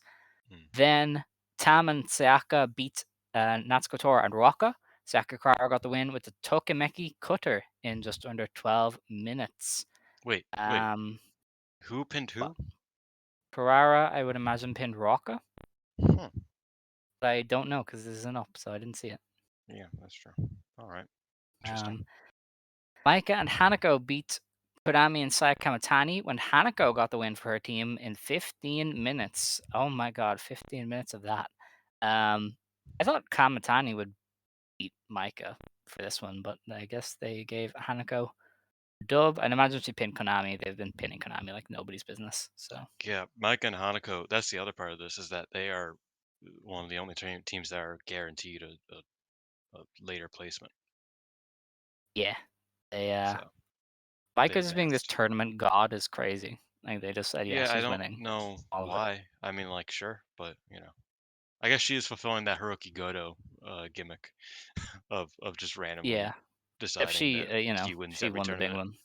Hmm. Then Tam and Sayaka beat Natsuko Tora and Roka. Sayaka Kara got the win with the Tokimeki Cutter in just under 12 minutes. Wait, who pinned who? Carrara, I would imagine, pinned Roka. Huh. But I don't know because this isn't up, so I didn't see it. Yeah, that's true. All right, interesting. Maika and Hanako beat Kurami and Saya Kamatani when Hanako got the win for her team in 15 minutes. Oh my god, 15 minutes of that. I thought Kamatani would beat Maika for this one, but I guess they gave Hanako a dub. I'd imagine she pinned Konami. They've been pinning Konami like nobody's business. So Yeah, Mike and Hanako. That's the other part of this is that they are one of the only teams that are guaranteed a later placement. yeah, they So they Maika just being this advanced. tournament god is crazy. Like they just said, yeah, Yeah, I she's don't winning know all of it. why. I mean, like, sure, but I guess she is fulfilling that Hiroki Goto gimmick of just randomly Yeah, if deciding she, that she wins she every won the big tournament. one.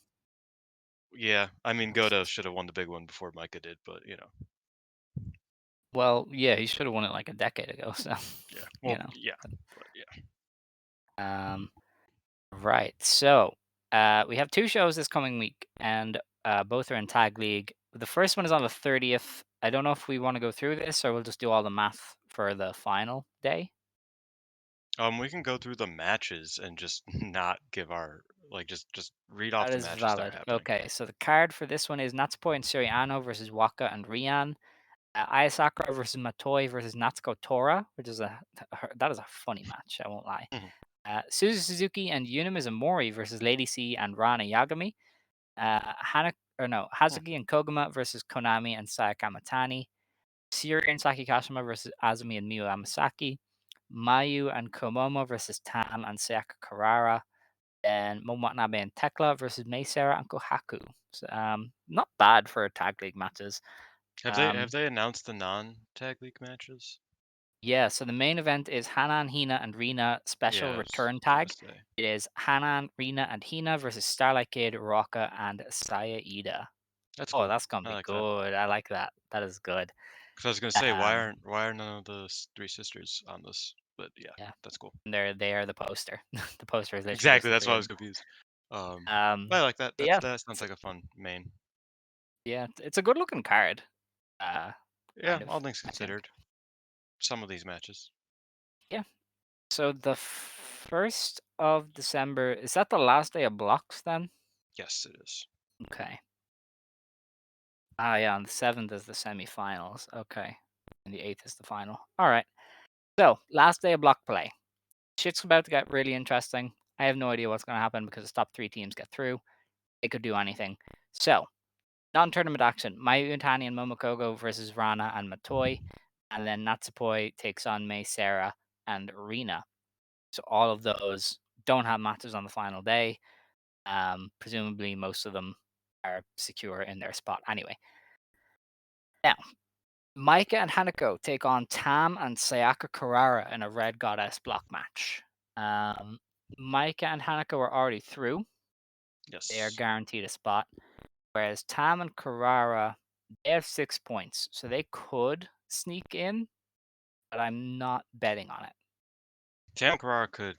Yeah, I mean, Goto should have won the big one before Micah did, but Well, yeah, he should have won it like a decade ago. So, yeah. you Well, know. yeah, but yeah. Um, right. So, we have two shows this coming week, and both are in Tag League. The first one is on the 30th. I don't know if we want to go through this or we'll just do all the math for the final day. We can go through the matches and just not give our just read off That the is matches that are valid. happening. Okay, so the card for this one is Natsupoi and Suriano versus Waka and Rian. Ayasakura versus Matoi versus Natsuko Tora, which is that is a funny match. I won't lie. Mhm. Suzu Suzuki and Yuna Mizumori versus Lady C and Rana Yagami. Hmm. Hazuki and Koguma versus Konami and Sayaka Matani. Siri and Saki Kashima versus Azumi and Miyu Amasaki. Mayu and Komomo versus Tam and Sayaka Karara. And Momo Watanabe and Tekla versus Mei Seira and Kohaku. So, not bad for tag league matches. Have they announced the non-tag league matches? Yeah, so the main event is Hanan, Hina, and Rina special Yeah, I was return gonna tag. say. It is Hanan, Rina, and Hina versus Starlight Kid, Rocka, and Saya Ida. That's Oh, cool. that's gonna I be like that. good. I like that. That is good. Because I was gonna say, why Um, aren't why are none of the three sisters on this? But yeah, yeah, that's cool. they are the poster. The poster is literally just Exactly. the That's three why I of was them. confused. Um, I like that. but yeah, That sounds it's, like a fun main. yeah, it's a good looking card. Uh, Yeah, kind of, all things I think. considered. Some of these matches. Yeah. So the 1st of December, is that the last day of blocks then? Yes, it is. Okay. Ah, yeah, on the 7th is the semifinals. Okay. And the 8th is the final. All right. So, last day of block play. Shit's about to get really interesting. I have no idea what's going to happen because the top three teams get through. It could do anything. So, non tournament action Mayu Utani and Momokogo versus Rana and Matoi. And then Natsupoi takes on Mei Seira and Rina. So, all of those don't have matches on the final day. Presumably, most of them are secure in their spot anyway. Now, Micah and Hanako take on Tam and Sayaka Karara in a Red Goddess block match. Um, Micah and Hanako are already through. They are Yes. guaranteed a spot. Whereas Tam and Karara, they have 6 points. So they could sneak in, but I'm not betting on it. Tam Carrara could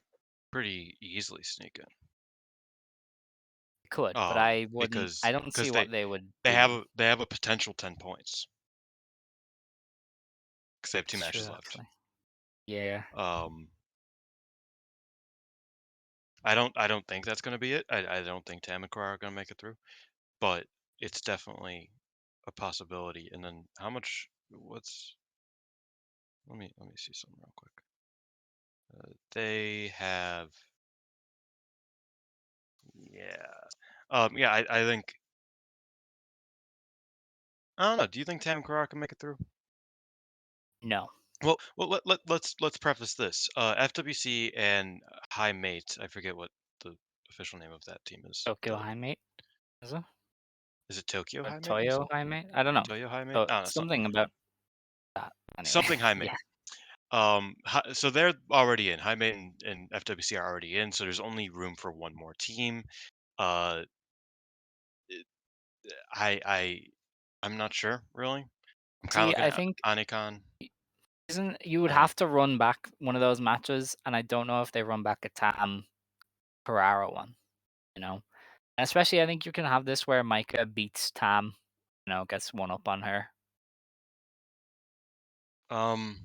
pretty easily sneak in. Could, but I wouldn't. Because I don't see because what they would they do. have a potential 10 points because they have two It's true, matches left. actually. Yeah. Um, I don't think that's gonna be it. I don't think Tam and Carrara are gonna make it through, but it's definitely a possibility. And then how much? What's? Let me see something real quick. They have yeah. Yeah, I think I don't know. Do you think Tam and Carrara can make it through? No. Let's preface this. FWC and High Mate. I forget what the official name of that team is. Tokyo High Mate, is it? Is it Tokyo Or High Mate? Toyo High Mate? I don't know. Toyo High Mate? So I don't know, something about that. Anyway, something High yeah. Mate. So they're already in. High Mate and FWC are already in. So there's only room for one more team. Uh, I I'm not sure really. I'm kind of See, looking I at think Anikon isn't you would and have to run back one of those matches, and I don't know if they run back a Tam Carrara one. You know, and especially I think you can have this where Micah beats Tam. Gets one up on her. um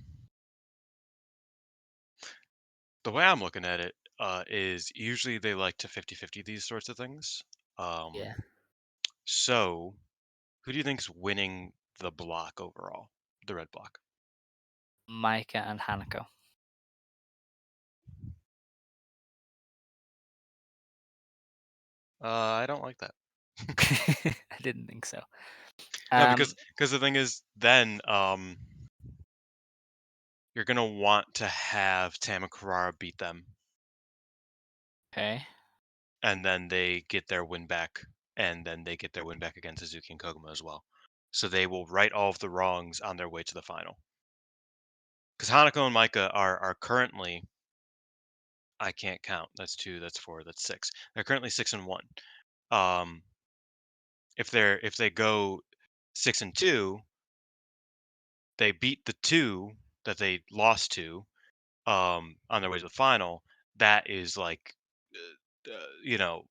the way I'm looking at it is usually they like to 50-50 these sorts of things. Um, Yeah, so who do you think's winning the block overall? The red block. Micah and Hanako. I don't like that. I didn't think so. No, Um, because the thing is, then you're gonna want to have Tama Carrara beat them, okay. and then they get their win back, and then they get their win back against Suzuki and Koguma as well. So they will right all of the wrongs on their way to the final. Because Hanako and Micah are currently, I can't count. That's two. That's four. That's six. They're currently 6-1. Um, if they go 6-2, they beat the two that they lost to on their way to the final. That is like, you know,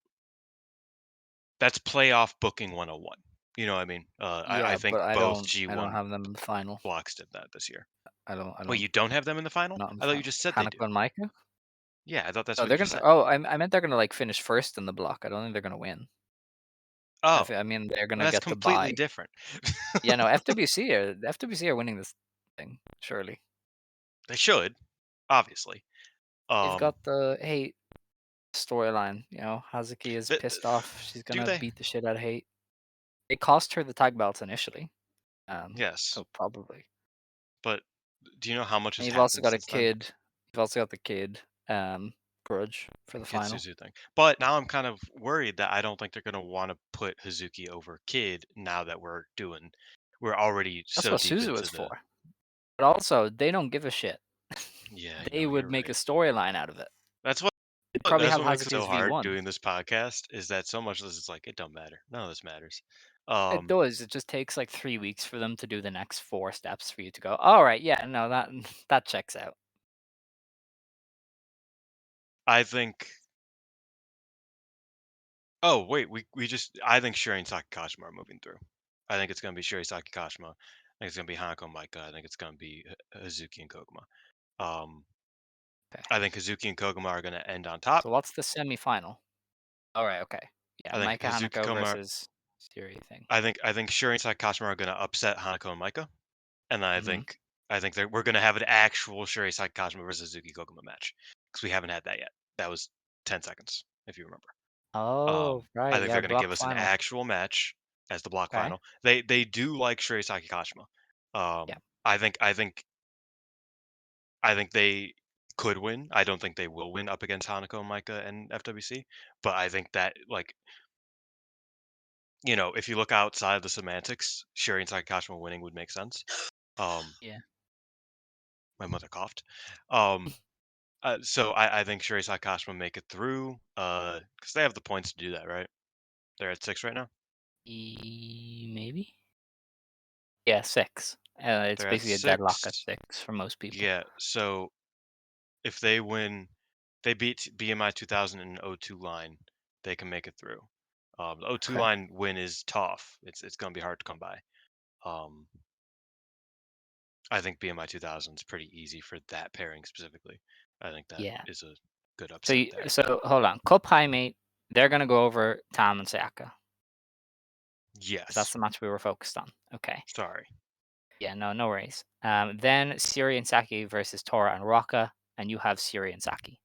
that's playoff booking 101. You know what I mean? I Yeah, think but I both don't. I don't G1 have them in the final. blocks did that this year. I don't. I Wait, don't. you don't have them in the final? Not in the I thought you final. just said they do. Hanako and Micah. Yeah, I thought that's Oh, what you they're just gonna. said. Oh, I meant they're gonna like finish first in the block. I don't think they're gonna win. Oh, I mean they're gonna that's get the completely bye. different. Yeah, no, FWC are winning this thing surely. They should, obviously. They've Um, got the hate storyline. Hazuki is th- pissed off. She's do gonna they? beat the shit out of hate. It cost her the tag belts initially. Yes, So probably. but do you know how much And has you've also happened got a since then? kid. You've also got the kid. Grudge for the And Kid final. Suzu thing. But now I'm kind of worried that I don't think they're going to want to put Hazuki over Kid now that we're already That's so what deep Suzu into is the. for. But also, they don't give a shit. Yeah, I They know would you're make a right. storyline out of it. That's what They'd probably that's have what makes it so Hazuki's hard V1. doing this podcast is that so much of this is like it don't matter. None of this matters. It Um, does. It just takes like 3 weeks for them to do the next 4 steps for you to go, all right, yeah, no, that that checks out. I think. Oh wait, we just I think Shuri and Sakakashima are moving through. I think it's going to be Shuri Sakakashima. I think it's going to be Hanako and Maika. I think it's going to be Hazuki and Koguma. Um, Okay. I think Hazuki and Koguma are going to end on top. So what's the semifinal? All right, okay. Yeah, I think Micah Hazuki Hanako Koguma. versus Siri thing. I think Shuri and Sakakashima are going to upset Hanako and Maika, and Hmm. I think that we're going to have an actual Shuri Sakakashima versus Hazuki Koguma match because we haven't had that yet. That was 10 seconds, if you remember. Oh, I right. think Yeah, they're going to give block us an final. actual match as the block Okay. final. They do like Shuri Sakakashima. Yeah. I think they could win. I don't think they will win up against Hanako, Micah, and FWC. But I think that if you look outside of the semantics, Shuri and Sakakashima winning would make sense. Um, Yeah. my mother coughed. Um, so I think Shuri Sakakashima make it through. Because they have the points to do that, right? They're at 6 right now. Maybe. Yeah, 6. It's They're at basically a deadlock at 6. 6 for most people. Yeah. So if they win, they beat BMI 2000 and O2 line, they can make it through. The O2 Okay. line win is tough. It's going to be hard to come by. Um, I think BMI 2000 is pretty easy for that pairing specifically. I think that Yeah. is a good So upset there. so hold on. Cup High Mate, they're gonna go over Tam and Sayaka. 'Cause that's Yes. the match we were focused on. Okay. Sorry. Yeah, no worries. Then Siri and Saki versus Tora and Rocca, and you have Siri and Saki.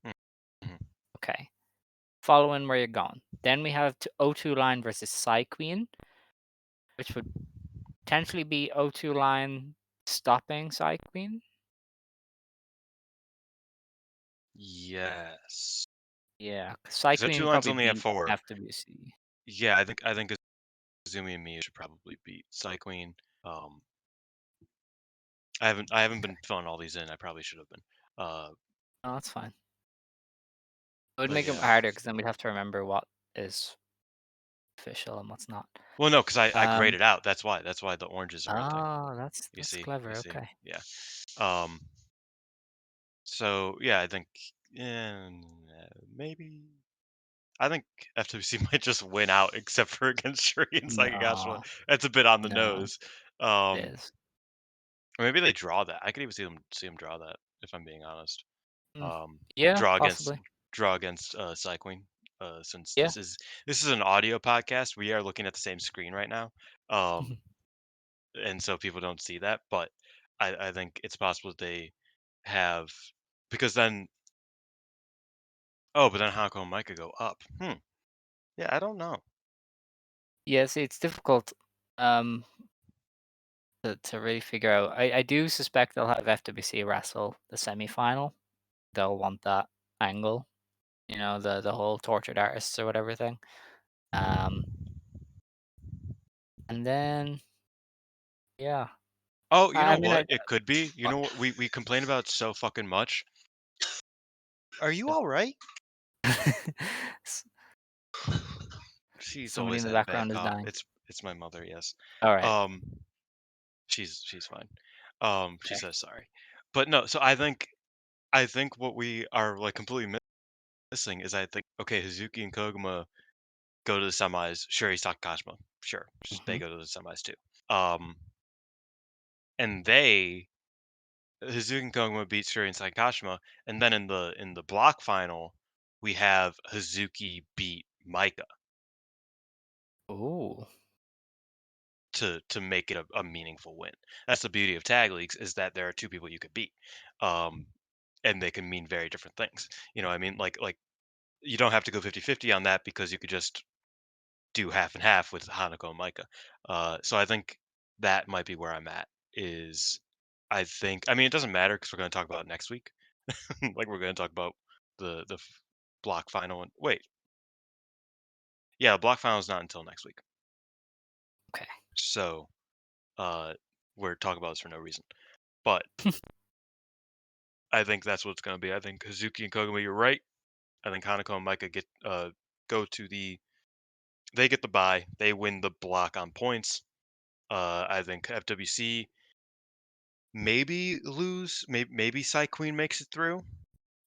Mhm. Okay. Following where you're going. Then we have O2 line versus Psy Queen, which would potentially be O2 line stopping Psy Queen. Yes. Yeah, 'cause Psy 'Cause the Queen two would lines probably only have beat 4. FWC. Yeah, I think Azumi and Miyu should probably beat Psy Queen. I haven't Okay. been filling all these in. I probably should have been. No, that's fine. It would But make it yeah. harder because then we'd have to remember what is official and what's not. Well, no, because I Um, graded out. That's why the oranges are a thing. oh, that's You that's see, you clever. see. Okay. Yeah. Um. So yeah, I think maybe I think FWC might just win out, except for against Shuri and Sakagashima. No, That's a bit on the no, nose. it Um. is. Or maybe they draw that. I could even see them draw that if I'm being honest. Mm, Um, yeah, draw against possibly. Psy Queen. Since Yeah. this is an audio podcast, we are looking at the same screen right now. Um, and so people don't see that, but I think it's possible that they have because then but then Hako and Micah go up. Yeah, I don't know. Yeah, see, it's difficult um to really figure out. I do suspect they'll have FWC wrestle the semi-final. They'll want that angle, the whole tortured artists or whatever thing. Um, and then yeah, Oh, you I know mean, what? It could be. You what? know what we complain about so fucking much. Are you Yeah. all right? S- She's Somebody always in the had a bad background is cough. dying. It's my mother, yes. All right. Um, she's fine. She Okay. says sorry. But no, so I think what we are like completely missing is I think okay, Hazuki and Koguma go to the semis. Shuri Sakashima, sure, they Hmm. go to the semis too. Um, and they Hazuki and Koguma beat Shuri and Sakashima, and then in the block final we have Hazuki beat Micah Ooh. to make it a meaningful win. That's the beauty of tag leagues is that there are two people you could beat. Um, and they can mean very different things. You know, what I mean, like you don't have to go 50-50 on that because you could just do half and half with Hanako and Micah. So I think that might be where I'm at. Is I mean it doesn't matter because we're going to talk about it next week. Like we're going to talk about the block final. And wait, yeah, the block final is not until next week. Okay. So uh, we're talking about this for no reason. But I think that's what it's going to be. I think Hazuki and Koguma, you're right. I think Hanako and Micah go to they get the bye. They win the block on points. I think FWC maybe lose. Maybe Psy Queen makes it through,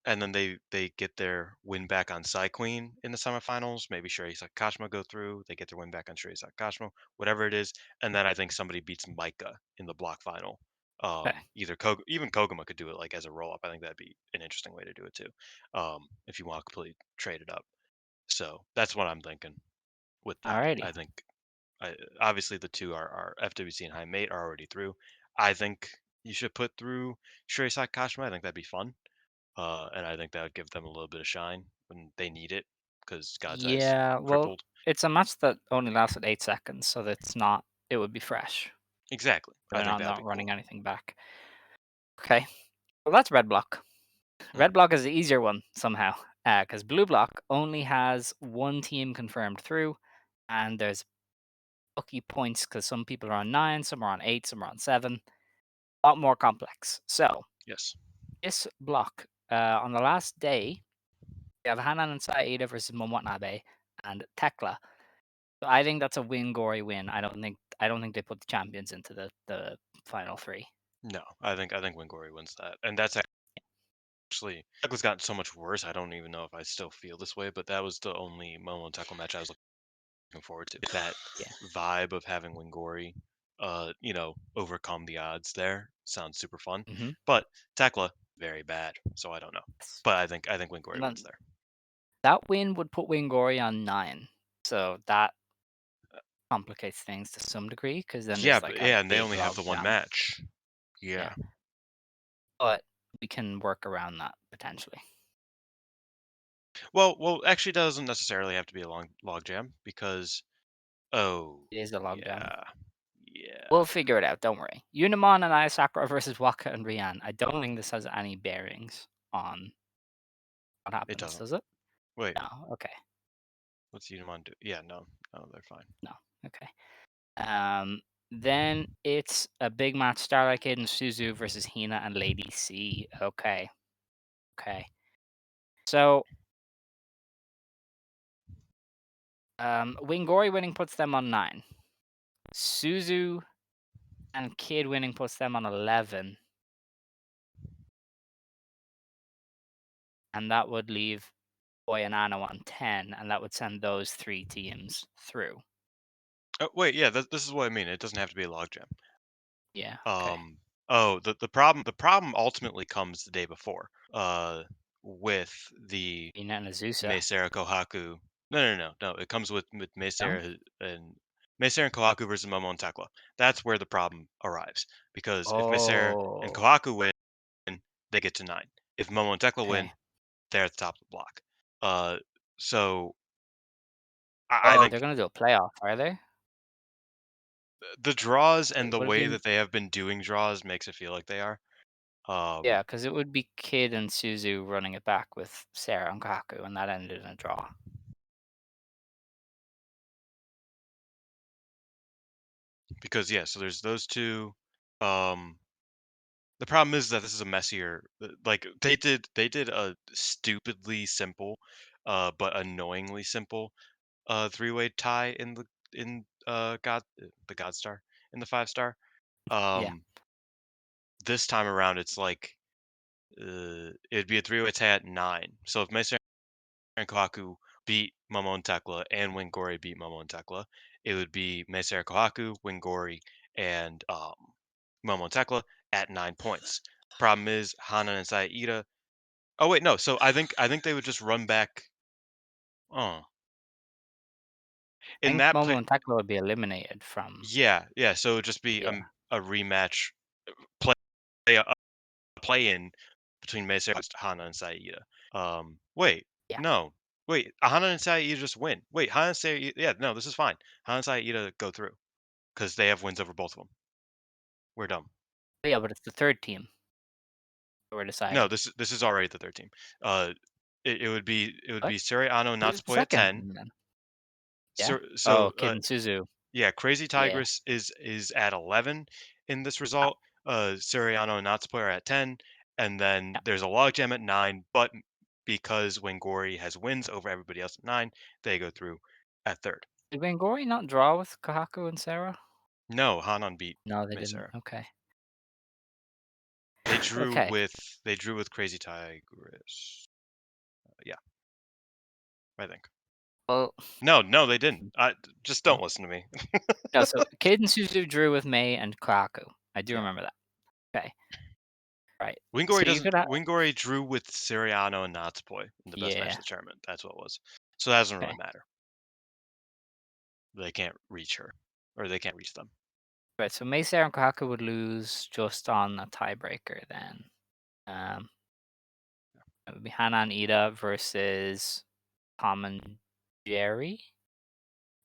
and then they get their win back on Psy Queen in the semifinals. Maybe Shuri Sakashima go through. They get their win back on Shuri Sakashima, whatever it is, and then I think somebody beats Micah in the block final. Okay. Even Koguma could do it like as a roll up. I think that'd be an interesting way to do it too. If you want to completely trade it up. So that's what I'm thinking with that. Alrighty. I think obviously the two are FWC and High Mate are already through. I think you should put through Shuri Sakashima. I think that'd be fun, and I think that would give them a little bit of shine when they need it because God's Eye's Yeah. Well, crippled. it's a match that only lasted 8 seconds, so that's not. It would be fresh. Exactly. I They're think not that'd be not cool. running anything back. Okay. Well, that's red block. Mm, Red block is the easier one somehow, because blue block only has one team confirmed through, and there's lucky points because some people are on 9, some are on 8, some are on 7. A lot more complex. So yes. this block, on the last day, we have Hanan and Saida versus Momotnabe and Tekla. So I think that's a win gory win. I don't think they put the champions into the final three. No, I think Wingori wins that, and that's actually Tekla's gotten so much worse. I don't even know if I still feel this way, but that was the only Momo and Tekla match I was looking forward to. That Yeah. vibe of having Wingori, overcome the odds there sounds super fun. Mm-hmm. But Tekla very bad, so I don't know. Yes. But I think Wingori And wins then there. that win would put Wingori on 9. So that complicates things to some degree because then Yeah, there's but like a yeah, and they big only have log the one jam. match. Yeah. Yeah. But we can work around that potentially. Well, actually, it doesn't necessarily have to be a long log jam because oh It is a log jam. yeah, We'll figure it out. Don't worry. Unimon and Ayasakura versus Waka and Rian. I don't think this has any bearings on what It happens, doesn't. does it? Wait, No. Okay. what's Unimon do? Yeah, no, they're fine. No. Okay. Um. Then it's a big match: Starlight Kid and Suzu versus Hina and Lady C. Okay. Okay. So, Wingori winning puts them on 9. Suzu and Kid winning puts them on 11, and that would leave Boy and Anno on 10, and that would send those 3 teams through. Oh, wait, yeah, this is what I mean. It doesn't have to be a logjam. Yeah. Okay. Oh, the problem ultimately comes the day before. With the Mina and Azusa. Meisera Kohaku. No. It comes with No. Meisera and Kohaku versus Momo and Tekla. That's where the problem arrives. Because if Meisera and Oh. Kohaku win, they get to 9. If Momo and Tekla Okay. win, they're at the top of the block. So I Oh, think they're gonna do a playoff, are they? the draws and the Would it way be? that they have been doing draws makes it feel like they are. Yeah, Um, because it would be Kid and Suzu running it back with Sarah and Kaku, and that ended in a draw. because yeah, so there's those two. Um, the problem is that this is a messier. Like they did a stupidly simple, but annoyingly simple, three-way tie in the God Star in the 5 star. Yeah. Um, this time around, it's like it'd be a three-way tie at 9. So if Mesa and Kohaku beat Momo and Tekla and Wingori beat Momo and Tekla, it would be Mesa Kohaku, Wingori, and Momo and Tekla at 9 points. Problem is Hana and Saida. Oh wait, no. So I think they would just run back. Oh, I in think that Momo play, and Tekla would be eliminated from. yeah. So it would just be Yeah. a rematch play a play in between Mesa, Hana, and Saida. Wait, Yeah. no. Wait, Hana and Saida just win. Wait, Hana and Saida, yeah, no, this is fine. Hana and Saida go through because they have wins over both of them. We're dumb. Yeah, but it's the third team that we're No, deciding. this is already the third team. Uh, it would be What? Suri Ano Who's the Natsupoi at second 10. team then? Yeah. So Oh, so Kid and Suzu. yeah, Crazy Yeah. Tigress is at 11 in this Yeah. result. Suriano and Natsupoi are at 10, and then Yeah. there's a logjam at 9. But because Wengori has wins over everybody else at 9, they go through at third. Did Wangori not draw with Kahaku and Sarah? No, Hanan beat No, they didn't. Misera. Okay. They drew Okay. with they drew with Crazy Tigress. Yeah, I think. Well, No, they didn't. I just don't no. listen to me. No, so Kid and Suzu drew with May and Kahaku. I do Yeah. remember that. Okay. Right. Wingori So you doesn't. could have. Wingori drew with Siriano and Natsupoi in the best match Yeah. of the tournament. That's what it was. So that doesn't really Okay. matter. They can't reach her, or they can't reach them. Right. So May, Sarah, and Kahaku would lose just on a tiebreaker then. Um, it would be Hannah and Ida versus Tom and Jerry.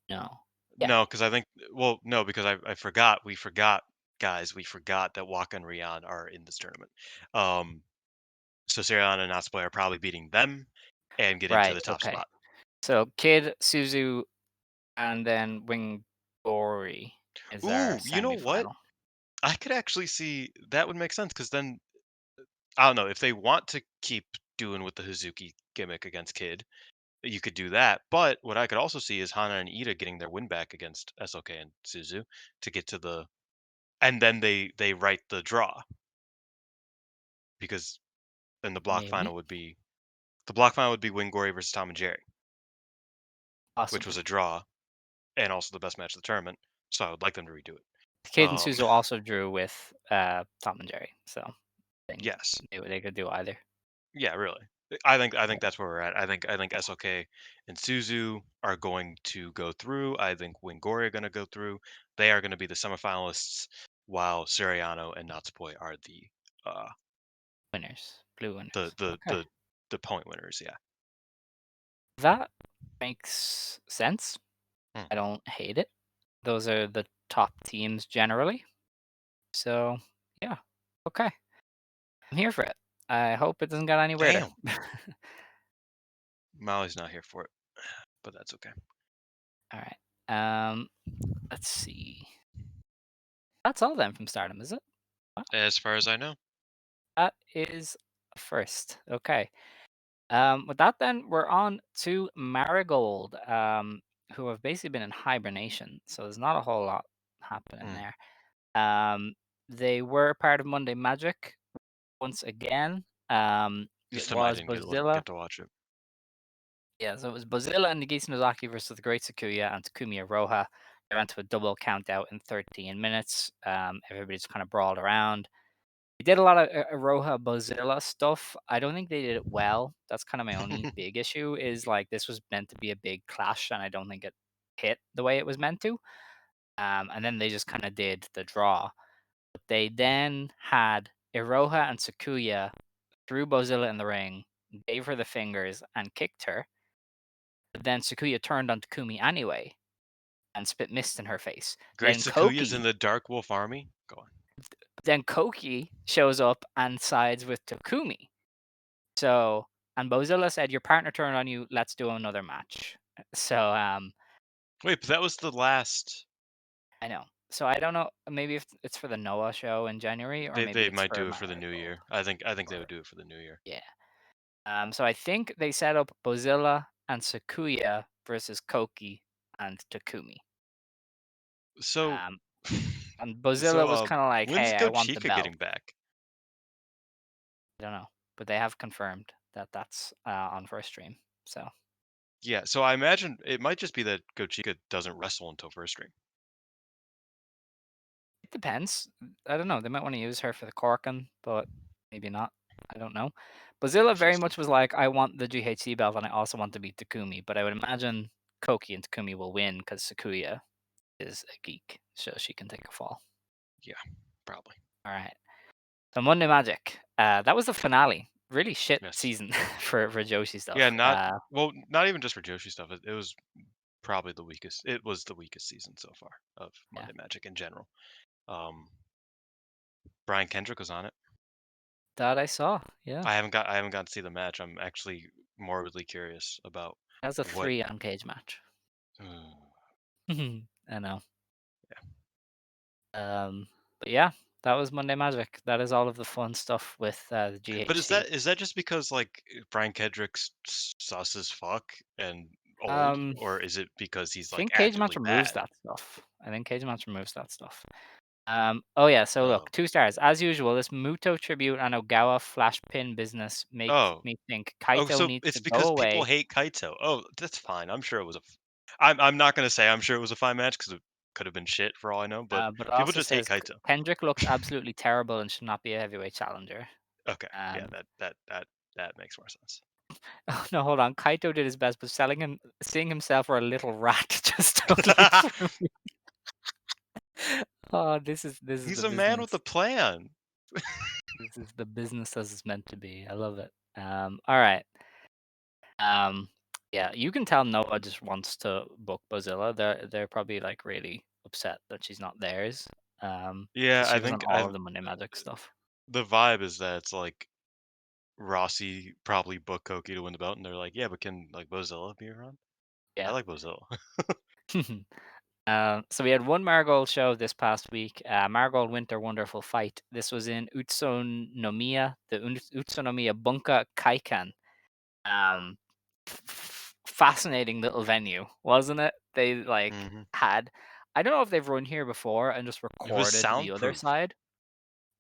No. Yeah. No, because I think. Well, no, because I forgot. We forgot, guys. We forgot that Waka and Rian are in this tournament. Um, so Siriano and Natsupoi are probably beating them and getting to Right. the top Okay. spot. So Kid, Suzu, and then Wingori is our Ooh, you know what? semifinal. I could actually see that would make sense because then I don't know if they want to keep doing with the Hazuki gimmick against Kid, you could do that. But what I could also see is Hana and Ida getting their win back against SOK and Suzu to get to the, and then they write the draw because then Maybe. the block final would be Wingori versus Tom and Jerry, which was Possibly. a draw and also the best match of the tournament. So I would like them to redo it. Kid and Suzu also drew with Tom and Jerry, so I think Yes, they could do either. yeah, really. I think Yeah. that's where we're at. I think SOK and Suzu are going to go through. I think Wingori are going to go through. They are going to be the semifinalists, while Suriano and Natsupoi are uh Winners. Blue the winners. the Okay. the the point winners. Yeah. That makes sense. Hmm. I don't hate it. Those are the top teams generally. So yeah, okay, I'm here for it. I hope it doesn't get any weirder. Damn. Molly's not here for it, but that's okay. All right. Let's see. That's all then from Stardom, is it? Wow, As far as I know. that is a first. Okay. With that, then we're on to Marigold, who have basically been in hibernation, so there's not a whole lot happening Hmm. there. They were part of Monday Magic once again. It This time I was didn't Bozilla. get to watch it. Yeah, so it was Bozilla and Nagisa Nozaki versus the Great Sakuya and Takumi Iroha. They went to a double count out in 13 minutes. Everybody's kind of brawled around. They did a lot of Iroha Bozilla stuff. I don't think they did it well. That's kind of my only big issue. Is like this was meant to be a big clash, and I don't think it hit the way it was meant to. And then they just kind of did the draw. But they then had Iroha and Sakuya threw Bozilla in the ring, gave her the fingers, and kicked her. But then Sakuya turned on Takumi anyway and spit mist in her face. Great Sakuya's in the Dark Wolf Army. Go on. Then Koki shows up and sides with Takumi. So, and Bozilla said, "Your partner turned on you. Let's do another match." So, Wait, but that was the last. I know. So I don't know. Maybe if it's for the Noah show in January, or maybe They it's might for do it for the new Marigold. year. I think they would Or do it for the new year. yeah. So I think they set up Bozilla and Sakuya versus Koki and Takumi. So, Um, and Bozilla so was kind of like, when's "Hey, I want the Gochika belt." getting back? I don't know, but they have confirmed that that's on first stream. So Yeah, so I imagine it might just be that Gochika doesn't wrestle until first stream. it depends. I don't know. They might want to use her for the Corkin, but maybe not. I don't know. Bozilla very Interesting. much was like, "I want the GHC belt, and I also want to beat Takumi." But I would imagine Koki and Takumi will win because Sakuya is a geek, so she can take a fall. Yeah, probably. All right. So Monday Magic. That was the finale. Really shit Yes. season for Joshi Yeah, stuff. not even just for Joshi stuff. It was probably the weakest. It was the weakest season so far of Yeah, Monday Magic in general. Um, Brian Kendrick was on it. that I saw. Yeah, I haven't gotten to see the match. I'm actually morbidly curious about that was a what. 3 on cage match. I know. But yeah, that was Monday Magic. That is all of the fun stuff with the But GHC. is that just because like Brian Kendrick's sus as fuck and old, Um, or is it because he's I like think Cage Match actively removes bad? that stuff. I think Cage Match removes that stuff. Oh yeah, so Oh, look, 2 stars. As usual, this Muto tribute and Ogawa flash pin business make oh, me think oh. Kaito So needs it's to go because people away. hate Kaito. Oh, that's fine. I'm sure it was a. I'm not gonna say I'm sure it was a fine match because it could have been shit for all I know. But But it people also just hate says Kaito. Kendrick looks absolutely terrible and should not be a heavyweight challenger. Okay, yeah, Um, that makes more sense. oh no, hold on. Kaito did his best, but seeing himself for a little rat just totally threw me. Oh, this is He's the a man with a business. plan. This is the business as it's meant to be. I love it. All right. Um, yeah, you can tell Noah just wants to book Bozilla. They're probably like really upset that she's not theirs. Yeah, Because I she was on think all of the Monday Magic stuff. the vibe is that it's like Rossi probably booked Koki to win the belt, and they're like, yeah, but can like Bozilla be around? I Yeah. like Bozilla. So we had one Marigold show this past week. Marigold Winter Wonderful Fight. This was in Utsonomiya, the Utsonomiya Bunka Kaikan. Um, Fascinating little venue, wasn't it? They like Hmm. had. I don't know if they've run here before and just It was recorded the other soundproof. side.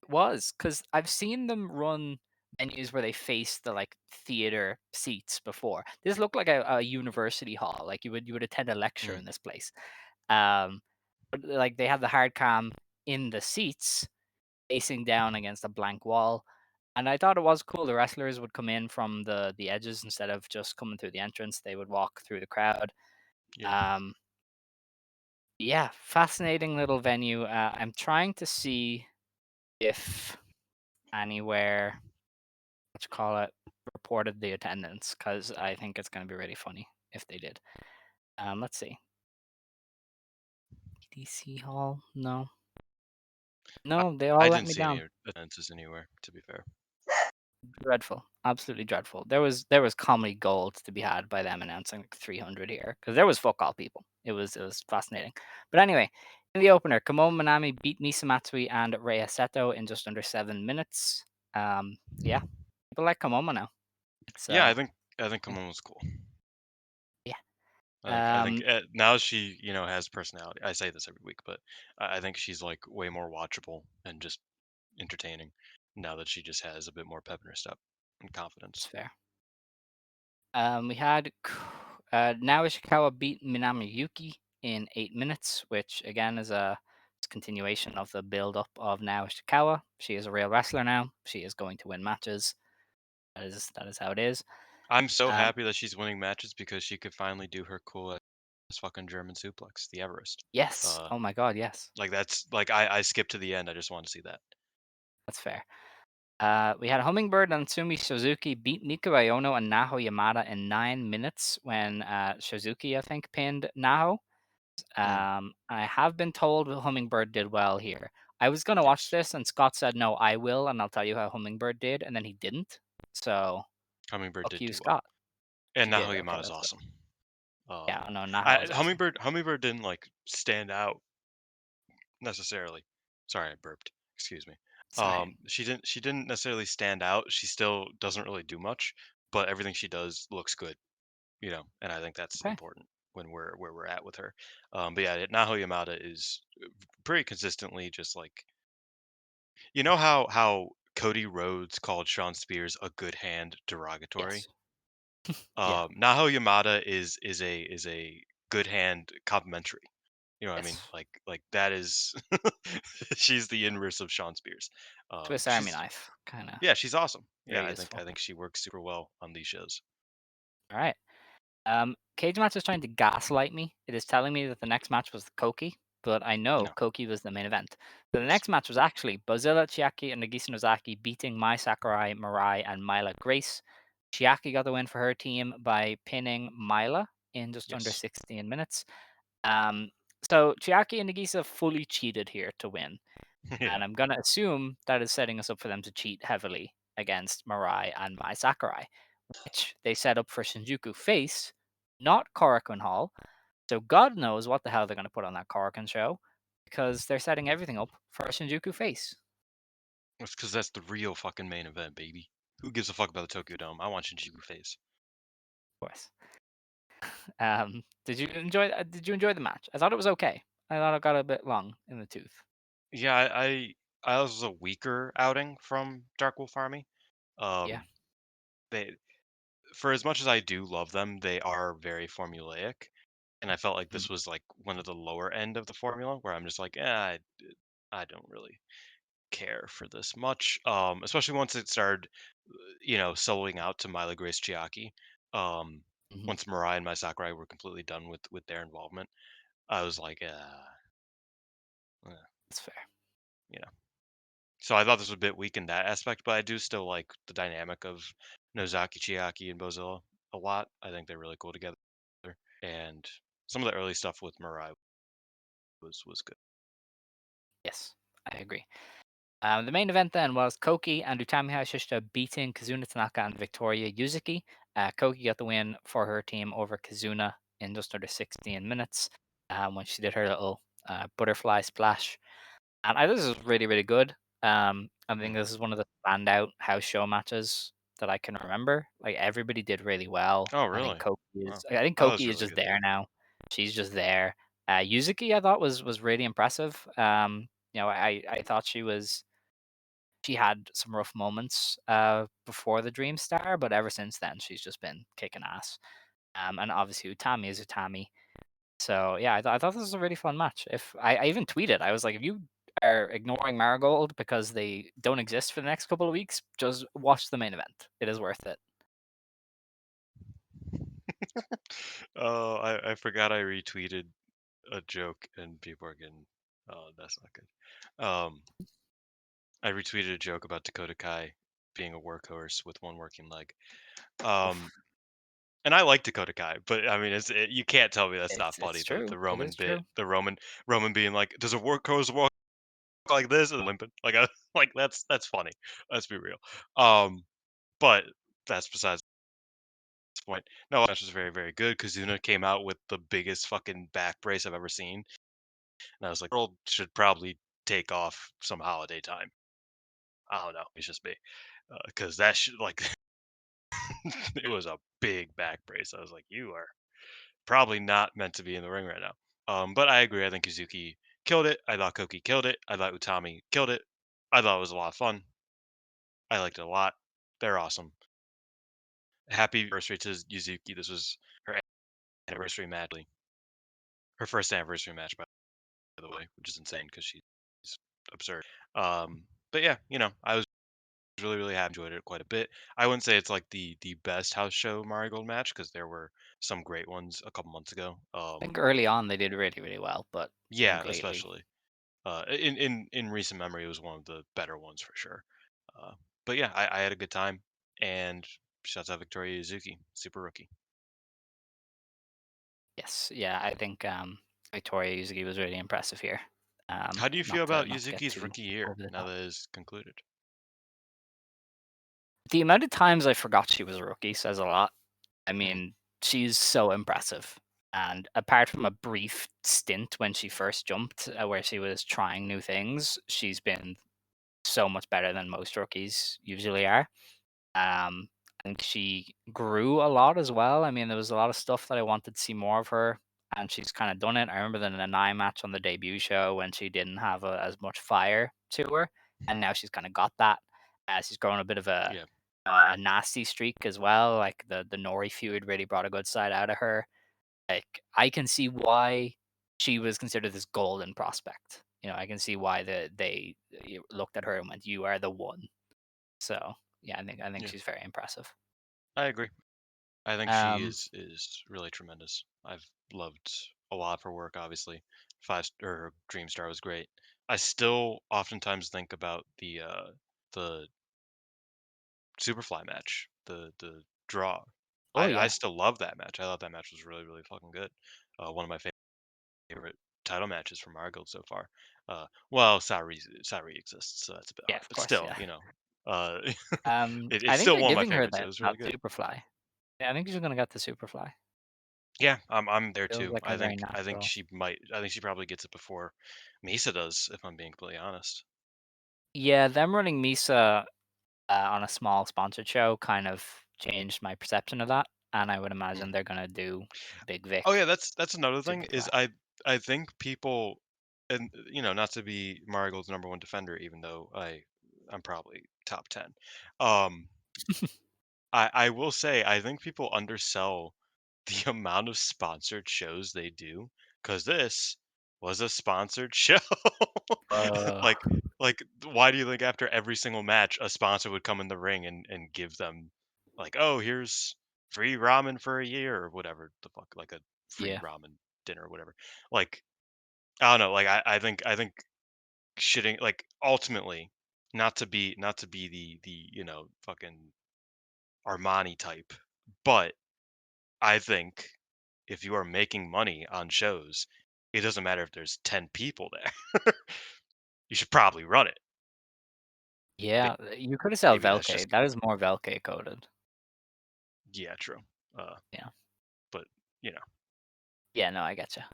It was because I've seen them run venues where they face the like theater seats before. This looked like a university hall. Like you would attend a lecture Mm. in this place. Um, but like they have the hard cam in the seats facing down against a blank wall. And I thought it was cool. The wrestlers would come in from the edges instead of just coming through the entrance. They would walk through the crowd. Yeah. Um, yeah, fascinating little venue. I'm trying to see if anywhere, what you call it, reported the attendance because I think it's going to be really funny if they did. Let's see. DC Hall? No. I, No, they all I let didn't me see any down. attendances anywhere, to be fair. Dreadful. Absolutely dreadful. There was comedy gold to be had by them announcing like 300 here because there was fuck all people. It was fascinating. But anyway, in the opener, Kamome Minami beat Misa Matsui and Rhea Seto in just under 7 minutes. Yeah, people like Kamome now. It's Yeah, I think Kamon was cool. yeah. I think now she has personality. I say this every week, but I think she's like way more watchable and just entertaining now that she just has a bit more pep in her step and It's confidence. fair. We had now Ishikawa beat Minami Yuki in 8 minutes, which again is a continuation of the build up of now Ishikawa. She is a real wrestler now. She is going to win matches. That is how it is. I'm so Um, happy that she's winning matches because she could finally do her cool ass fucking German suplex, the Everest. yes. Uh, Oh my God. Yes. like that's like I skipped to the end. I just want to see that. That's fair. We had Hummingbird and Sumi Suzuki beat Mika Rayono and Naho Yamada in 9 minutes when Suzuki, I think, pinned Naho. Mm, I have been told Hummingbird did well here. I was gonna watch yes, this, and Scott said, "No, I will, and I'll tell you how Hummingbird did," and then he didn't. So, Hummingbird fuck did you, do well, Scott. and He did. Naho Okay, Yamada's that's good. awesome. Yeah, no, I, Naho is awesome. Hummingbird didn't like stand out necessarily. Sorry, I burped. Excuse me. Sorry. She didn't necessarily stand out. She still doesn't really do much, but everything she does looks good, and I think that's Okay. important when we're where we're at with her. But yeah, Naho Yamada is pretty consistently just like how Cody Rhodes called Sean Spears a good hand derogatory. Yes. Yeah. Naho Yamada is a good hand complimentary. You know what I mean? Yes. Like that is she's the inverse of Sean Spears. Swiss Army She's knife, kind of yeah, she's awesome. Yeah, very I think useful. I think she works super well on these shows. All right. Cage Match is trying to gaslight me. It is telling me that the next match was Koki, but I know No, Koki was the main event. So the yes. next match was actually Bozilla, Chiaki, and Nagisa Nozaki beating Mai Sakurai, Mirai, and Mila Grace. Chiaki got the win for her team by pinning Mila in just under Yes. 16 minutes. Um, so Chiaki and Nagisa fully cheated here to win, Yeah. and I'm gonna assume that is setting us up for them to cheat heavily against Mirai and Mai Sakurai, which they set up for Shinjuku Face, not Korakuen Hall. So God knows what the hell they're going to put on that Korakuen show because they're setting everything up for a Shinjuku Face. That's because that's the real fucking main event, baby. Who gives a fuck about the Tokyo Dome? I want Shinjuku face. Of course. Did you enjoy the match? I thought it was okay. I thought it got a bit long in the tooth. Yeah, I was a weaker outing from Dark Wolf Army. Yeah. Um, they for as much as I do love them, they are very formulaic, and I felt like Mm. this was like one of the lower end of the formula where I'm just like, I don't really care for this much. Especially once it started, soloing out to Mila Grace Chiaki. Um, Hmm. once Mirai and my Sakurai were completely done with their involvement, I was like, uh, That's fair. you know. So I thought this was a bit weak in that aspect, but I do still like the dynamic of Nozaki, Chiaki, and Bozilla a lot. I think they're really cool together, and some of the early stuff with Mirai was good. Yes, I agree. The main event then was Koki and Utami Hayashishita beating Kazuna Tanaka and Victoria Yuzuki. Koki got the win for her team over Kazuna in just under 16 minutes when she did her little butterfly splash. And I think this is really, really good. I think Mhm. this is one of the standout house show matches that I can remember. Like everybody did really well. Oh, I think really? Koki Wow, is. I think I thought it was Koki is really just good. there now. She's just there. Yuzuki, I thought was really impressive. I thought she had some rough moments before the Dream Star, but ever since then she's just been kicking ass. And obviously Utami is Utami. So yeah, I thought this was a really fun match. If I even tweeted, I was like, if you are ignoring Marigold because they don't exist for the next couple of weeks, just watch the main event. It is worth it. Oh, I forgot I retweeted a joke and people are getting. Oh, that's not good. I retweeted a joke about Dakota Kai being a workhorse with one working leg. Um, Oof. And I like Dakota Kai, but I mean, you can't tell me that's not It's funny. The true. It Roman is bit, true. the Roman being like, "Does a work goes walk like this?" and limping, like, like that's funny. Let's be real. Um, but that's besides the point. No, match was very very good. Kazuna came out with the biggest fucking back brace I've ever seen, and I was like, "World should probably take off some holiday time." I don't know. It's just me, because that shit like it was a big back brace. I was like, "You are probably not meant to be in the ring right now." But I agree. I think Kazuki killed it. I thought Koki killed it. I thought Utami killed it. I thought it was a lot of fun. I liked it a lot. They're awesome. Happy anniversary to Yuzuki. This was her anniversary match. Her first anniversary match, by the way, which is insane because she's absurd. But yeah, I was really really happy. Enjoyed it quite a bit. I wouldn't say it's like the best house show Marigold match because there were some great ones a couple months ago. I think early on they did really, really well, but I Yeah, think lately, especially. In recent memory, it was one of the better ones for sure. Uh, but yeah, I had a good time, and shouts out Victoria Yuzuki, super rookie. yes, yeah, I think Victoria Uzuki was really impressive here. How do you feel about Not to get Yuzuki's too rookie year over the now top. that it is concluded? The amount of times I forgot she was a rookie says a lot. I Mhm. mean, she's so impressive. And apart from a brief stint when she first jumped, where she was trying new things, she's been so much better than most rookies usually are. I think she grew a lot as well. I mean, there was a lot of stuff that I wanted to see more of her, and she's kind of done it. I remember the Nanai match on the debut show when she didn't have as much fire to her, and now she's kind of got that. She's grown a bit of Yeah, a nasty streak as well. Like the Nori feud really brought a good side out of her. Like I can see why she was considered this golden prospect. I can see why they looked at her and went, "You are the one." So yeah, I think yeah, she's very impressive. I agree. I think she Um, is really tremendous. I've loved a lot of her work. Obviously, or Dream Star was great. I still oftentimes think about the Superfly match, the draw. oh I yeah, still love that match. I thought that match was really really fucking good. One of my favorite title matches from Marigold so far. Well, Saori exists, so that's a bit yeah, hard, of but course, still, yeah. uh, I it's think still they're one of my giving her favorites. It that was that really good. Superfly. Yeah, I think she's gonna get the Superfly. Yeah, I'm there Feels too. like a very I think natural. she might. I think she probably gets it before Misa does, if I'm being completely honest. Yeah, them running Misa on a small sponsored show kind of changed my perception of that, and I would Mm. imagine they're gonna do Big Oh yeah, Vic that's another thing is Superfly. I think people, and not to be Marigold's number one defender, even though I'm probably top 10. Um, I will say I think people undersell the amount of sponsored shows they do, because this was a sponsored show. Uh, Like why do you think after every single match, a sponsor would come in the ring and give them, like, "Oh, here's free ramen for a year," or whatever the fuck, like a free yeah, ramen dinner or whatever. Like, I don't know, like, I think shitting like, ultimately, not to be the, fucking Armani type, but I think if you are making money on shows, it doesn't matter if there's 10 people there. You should probably run it. yeah. You could have said Maybe that's Velke. just That is more Velke coded. yeah, true. Uh, Yeah. but you know, Yeah, no, I getcha.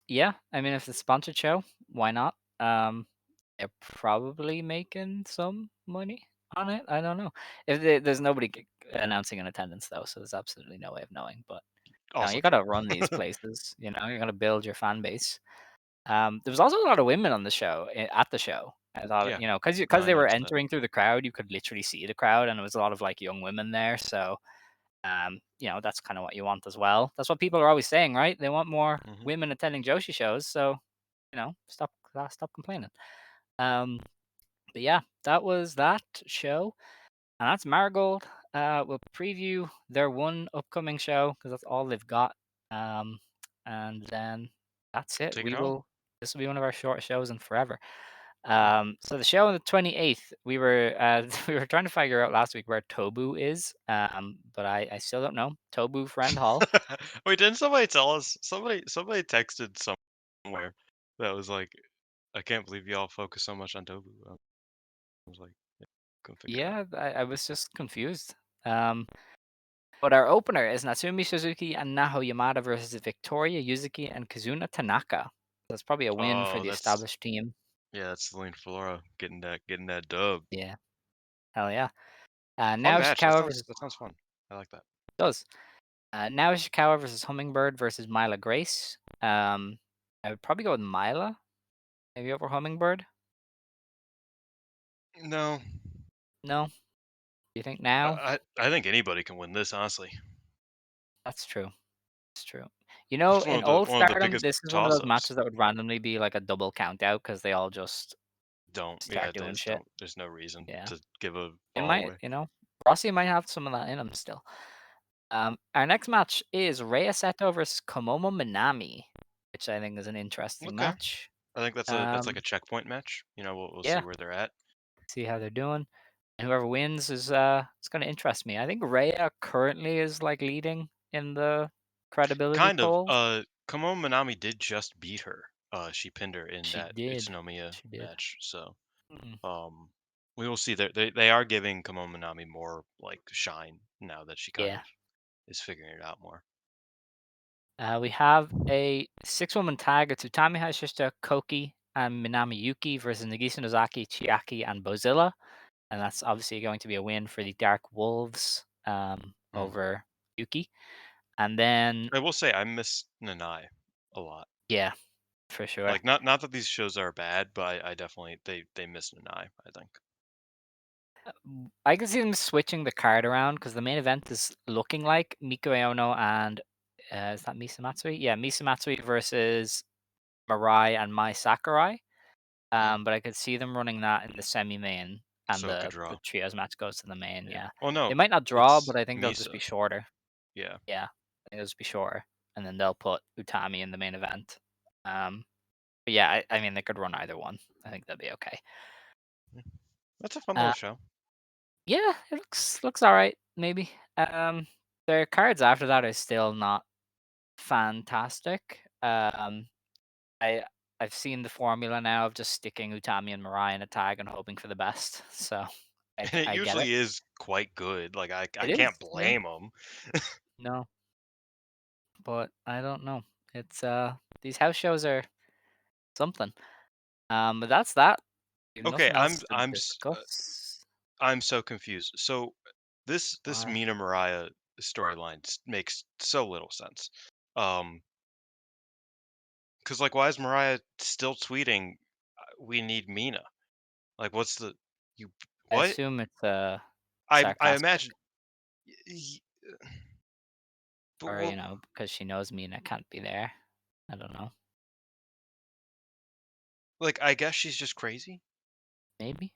Yeah, I mean, if it's a sponsored show, why not? They're probably making some money on it. I don't know. There's nobody announcing an attendance though, so there's absolutely no way of knowing. But also you got to true. run these places. You got to build your fan base. There was also a lot of women on the show at the show. I thought, Yeah, because no, I they were noticed that. entering through the crowd, you could literally see the crowd, and there was a lot of like young women there. So that's kind of what you want as well. That's what people are always saying, right? They want more Hmm. women attending Joshi shows. So, stop complaining. Um, but yeah, that was that show, and that's Marigold. We'll preview their one upcoming show because that's all they've got. Um, and then that's it. Take it home. This will be one of our short shows in forever. So the show on the 28th, we were we were trying to figure out last week where Tobu is, but I still don't know. Tobu Friend Hall. Wait, didn't somebody tell us? Somebody texted somewhere that was like, "I can't believe y'all focus so much on Tobu." I was like, couldn't figure it out. Yeah, I was just confused. Um, but our opener is Natsumi Suzuki and Naho Yamada versus Victoria Yuzuki and Kazuna Tanaka. That's probably a win for Oh, the that's established team. yeah, that's Celine Flora getting that dub. Yeah, hell yeah. Fun Now match. That Ishikawa sounds versus that sounds fun. I like that. does. Now Ishikawa versus Hummingbird versus Mila Grace. I would probably go with Mila, maybe over Hummingbird. No, No, you think now? I think anybody can win this. Honestly, That's true. It's true. You know, it's in old one of the Stardom, biggest this is one of toss those ups. matches that would randomly be like a double count out because they all just Don't start yeah, doing there's shit. there's no reason Yeah. to give a It fall might, away. Rossi might have some of that in him still. Our next match is Rhea Seto versus Komomo Minami, which I think is an interesting Okay, match. I think that's like Um, a checkpoint match. We'll see yeah, where they're at. see how they're doing. And whoever wins is it's gonna interest me. I think Rhea currently is like leading in the credibility Kind of. polls. Komo Minami did just beat her. She pinned her in She that did. Utsonomiya She did. match. So Mm, um, we will see. They are giving Komo Minami more like shine now that she kind yeah. of is figuring it out more. We have a six-woman tag. It's Utami Hayashishita, Koki, and Minami Yuki versus Nagisa Nozaki, Chiaki, and Bozilla. And that's obviously going to be a win for the Dark Wolves Hmm. over Yuki. And then, I will say I miss Nanai a lot. yeah, for sure. Like not that these shows are bad, but I definitely they miss Nanai, I think. I can see them switching the card around because the main event is looking like Miku Ono and is that Misa Matsui? Yeah, Misa Matsui versus Mirai and Mai Sakurai. Hmm. But I could see them running that in the semi-main, and So it could the draw. trios match goes to the main. Yeah. Yeah, Oh no, they might not draw, but it's I think they'll just Misa. be shorter. Yeah. Yeah, I think they'll just be shorter, and then they'll put Utami in the main event. Um, but yeah, I mean they could run either one. I think they'll be okay. Yeah. That's a fun Uh, little show. yeah, it looks all right. Maybe. Their cards after that are still not fantastic. I I've seen the formula now of just sticking Utami and Mirai in a tag and hoping for the best. So And it I get it. usually is quite good. Like I It is, can't yeah. blame them. No, but I don't know. It's these house shows are something. But that's that. Okay, Nothing else to discuss. I'm so confused. So this Why? Mina Mariah storyline makes so little sense. Um, because like, why is Mariah still tweeting? We need Mina. Like, what's the you? I What? assume it's I sarcastic, imagine. y- But or what? because she knows me and I can't be there. I don't know. Like, I guess she's just crazy. Maybe.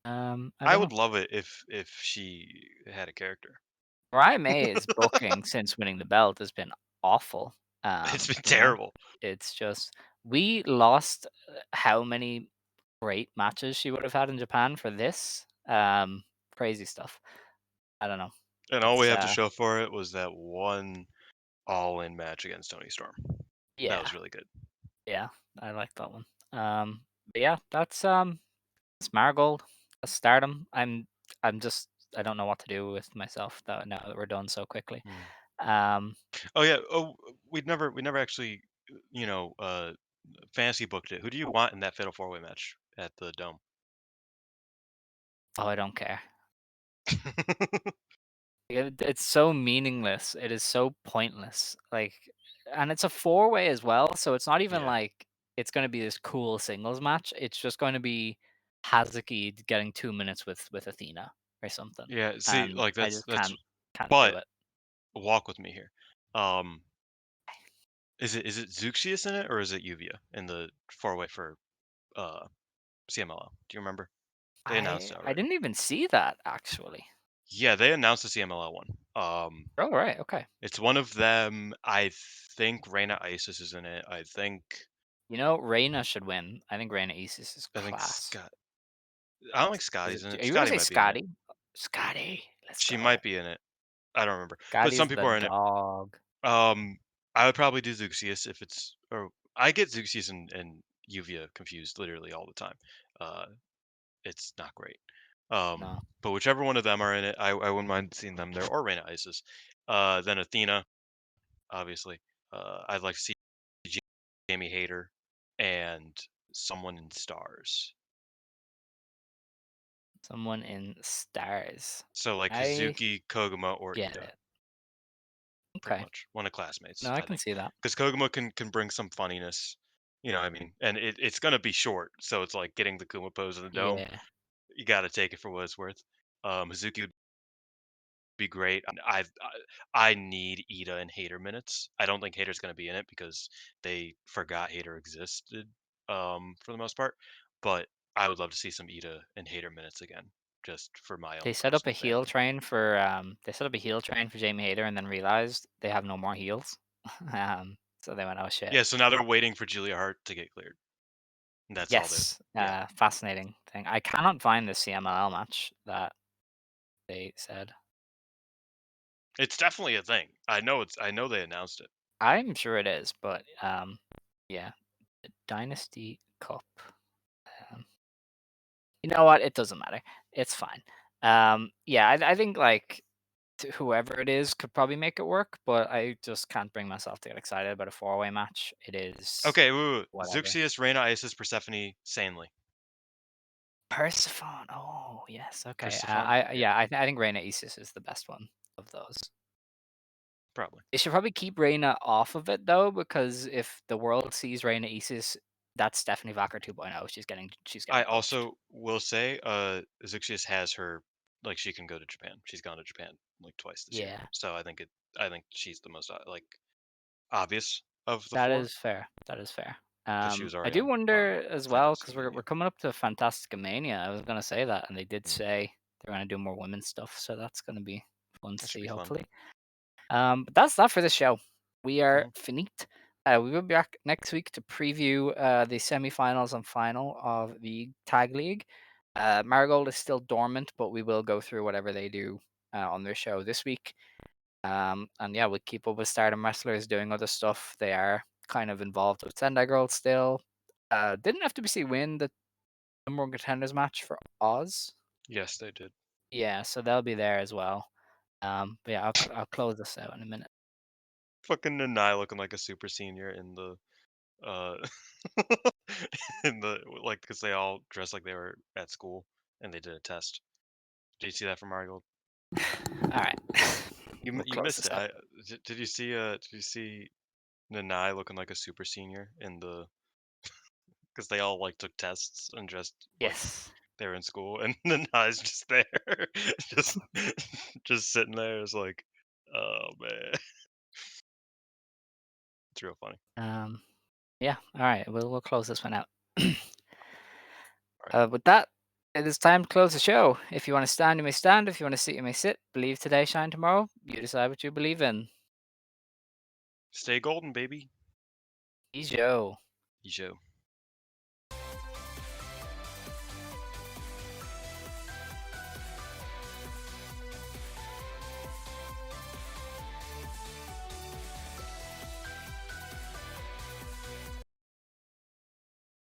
I I don't know. would love it if she had a character. Mariah May's booking since winning the belt has been awful. It's been You know, terrible. it's just we lost how many great matches she would have had in Japan for this. Crazy stuff. I don't know. And all we It's have to show for it was that one all-in match against Tony Storm. That yeah, was really good. yeah. I like that one. But yeah, that's it's Marigold. That's Stardom. I'm just I don't know what to do with myself though now that we're done so quickly. Mm. Um, Oh yeah. Oh, we never actually, you know, fantasy booked it. Who do you want in that Fatal 4-Way match at the Dome? oh, I don't care. It's so meaningless. It is so pointless. Like, and it's a four-way as well, so it's not even Yeah. like it's going to be this cool singles match. It's just going to be Hazuki getting 2 minutes with Athena or something, Yeah. See, and like I that's just that's. can't do But it. walk with me here. Um, is it Zuxius in it or is it Uvia in the 4-Way for uh CMLL? Do you remember? They announced it I already. didn't even see that actually. Yeah, they announced the CMLL one. Oh right, okay. It's one of them. I think Reina Isis is in it. I think. You know, Reina should win. I think Reina Isis is I think class. Scott. I don't think Scotty's in Are it. you gonna Scotty say might be in it. Scotty? Scotty, let's She go. might be in it. I don't remember, but Scotty's some the people are in it. dog. I would probably do Zuxius if it's, or I get Zuxius and Yuvia confused literally all the time. Uh, it's not great. No, But whichever one of them are in it, I wouldn't mind seeing them there, or Reina Isis. Then Athena, obviously. I'd like to see Jamie Hayter and someone in Stars. someone in Stars. So like I Hazuki, Koguma, or get Ida, it. pretty Okay. much one of classmates, No, I I can think, see that. because Koguma can bring some funniness. You know what I mean? And it's gonna be short, so it's like getting the Kuma pose in the dome. Yeah. You got to take it for what it's worth. Hazuki would be great. I need Ida and Hater minutes. I don't think Hater's going to be in it because they forgot Hater existed for the most part. But I would love to see some Ida and Hater minutes again, just for my They own set up a personal heel family. train for Jamie Hayter and then realized they have no more heels. So they went, oh shit. Yeah, so now they're waiting for Julia Hart to get cleared. And that's all they're. Yes. Yeah, Fascinating thing. I cannot find the CMLL match that they said. it's definitely a thing. I know it's. I know they announced it. I'm sure it is, but yeah. The Dynasty Cup. Um, you know what? It doesn't matter. It's fine. Yeah, I think like whoever it is could probably make it work, but I just can't bring myself to get excited about a four-way match. It is Okay, wait. whatever. Zuxius, Reina, Isis, Persephone, Sanely. Persephone. Oh yes, okay. Persephone. Yeah, I think Reina Isis is the best one of those. probably. They should probably keep Reina off of it though, because if the world sees Reina Isis, that's Stephanie Vacher 2.0. She's I getting poached. also will say, Zuxius has her, like, she can go to Japan. She's gone to Japan like twice this year. Yeah, So I think she's the most like obvious of the that four is fair. That is fair. because she was I already do on wonder as well Fantastic because we're Mania. coming up to Fantastica Mania. I was gonna say that, and they did Mm, say they're gonna do more women's stuff, so that's gonna be fun to that should see, be fun. hopefully. But that's that for the show. We are Mhm. finite. We will be back next week to preview the semifinals and final of the Tag League. Marigold is still dormant, but we will go through whatever they do on their show this week. And yeah, we'll keep up with Stardom wrestlers doing other stuff. They are kind of involved with Sendai Girls still. Didn't FWC win the number one contenders match for Oz? Yes, they did. Yeah, so they'll be there as well. But yeah, I'll close this out in a minute. Fucking Nanai looking like a super senior in the uh in the like because they all dressed like they were at school and they did a test. Did you see that from Marigold? All right, we'll You close missed this it. out. Did you see Nanai looking like a super senior in the because they all like took tests and dressed like Yes. they were in school, and Nanai's just there, just just sitting there. It's like, oh man, it's real funny. Yeah. All right, we'll close this one out. All right, With that, it is time to close the show. If you want to stand, you may stand. If you want to sit, you may sit. Believe today, shine tomorrow. You decide what you believe in. stay golden, baby. Joe. Joe.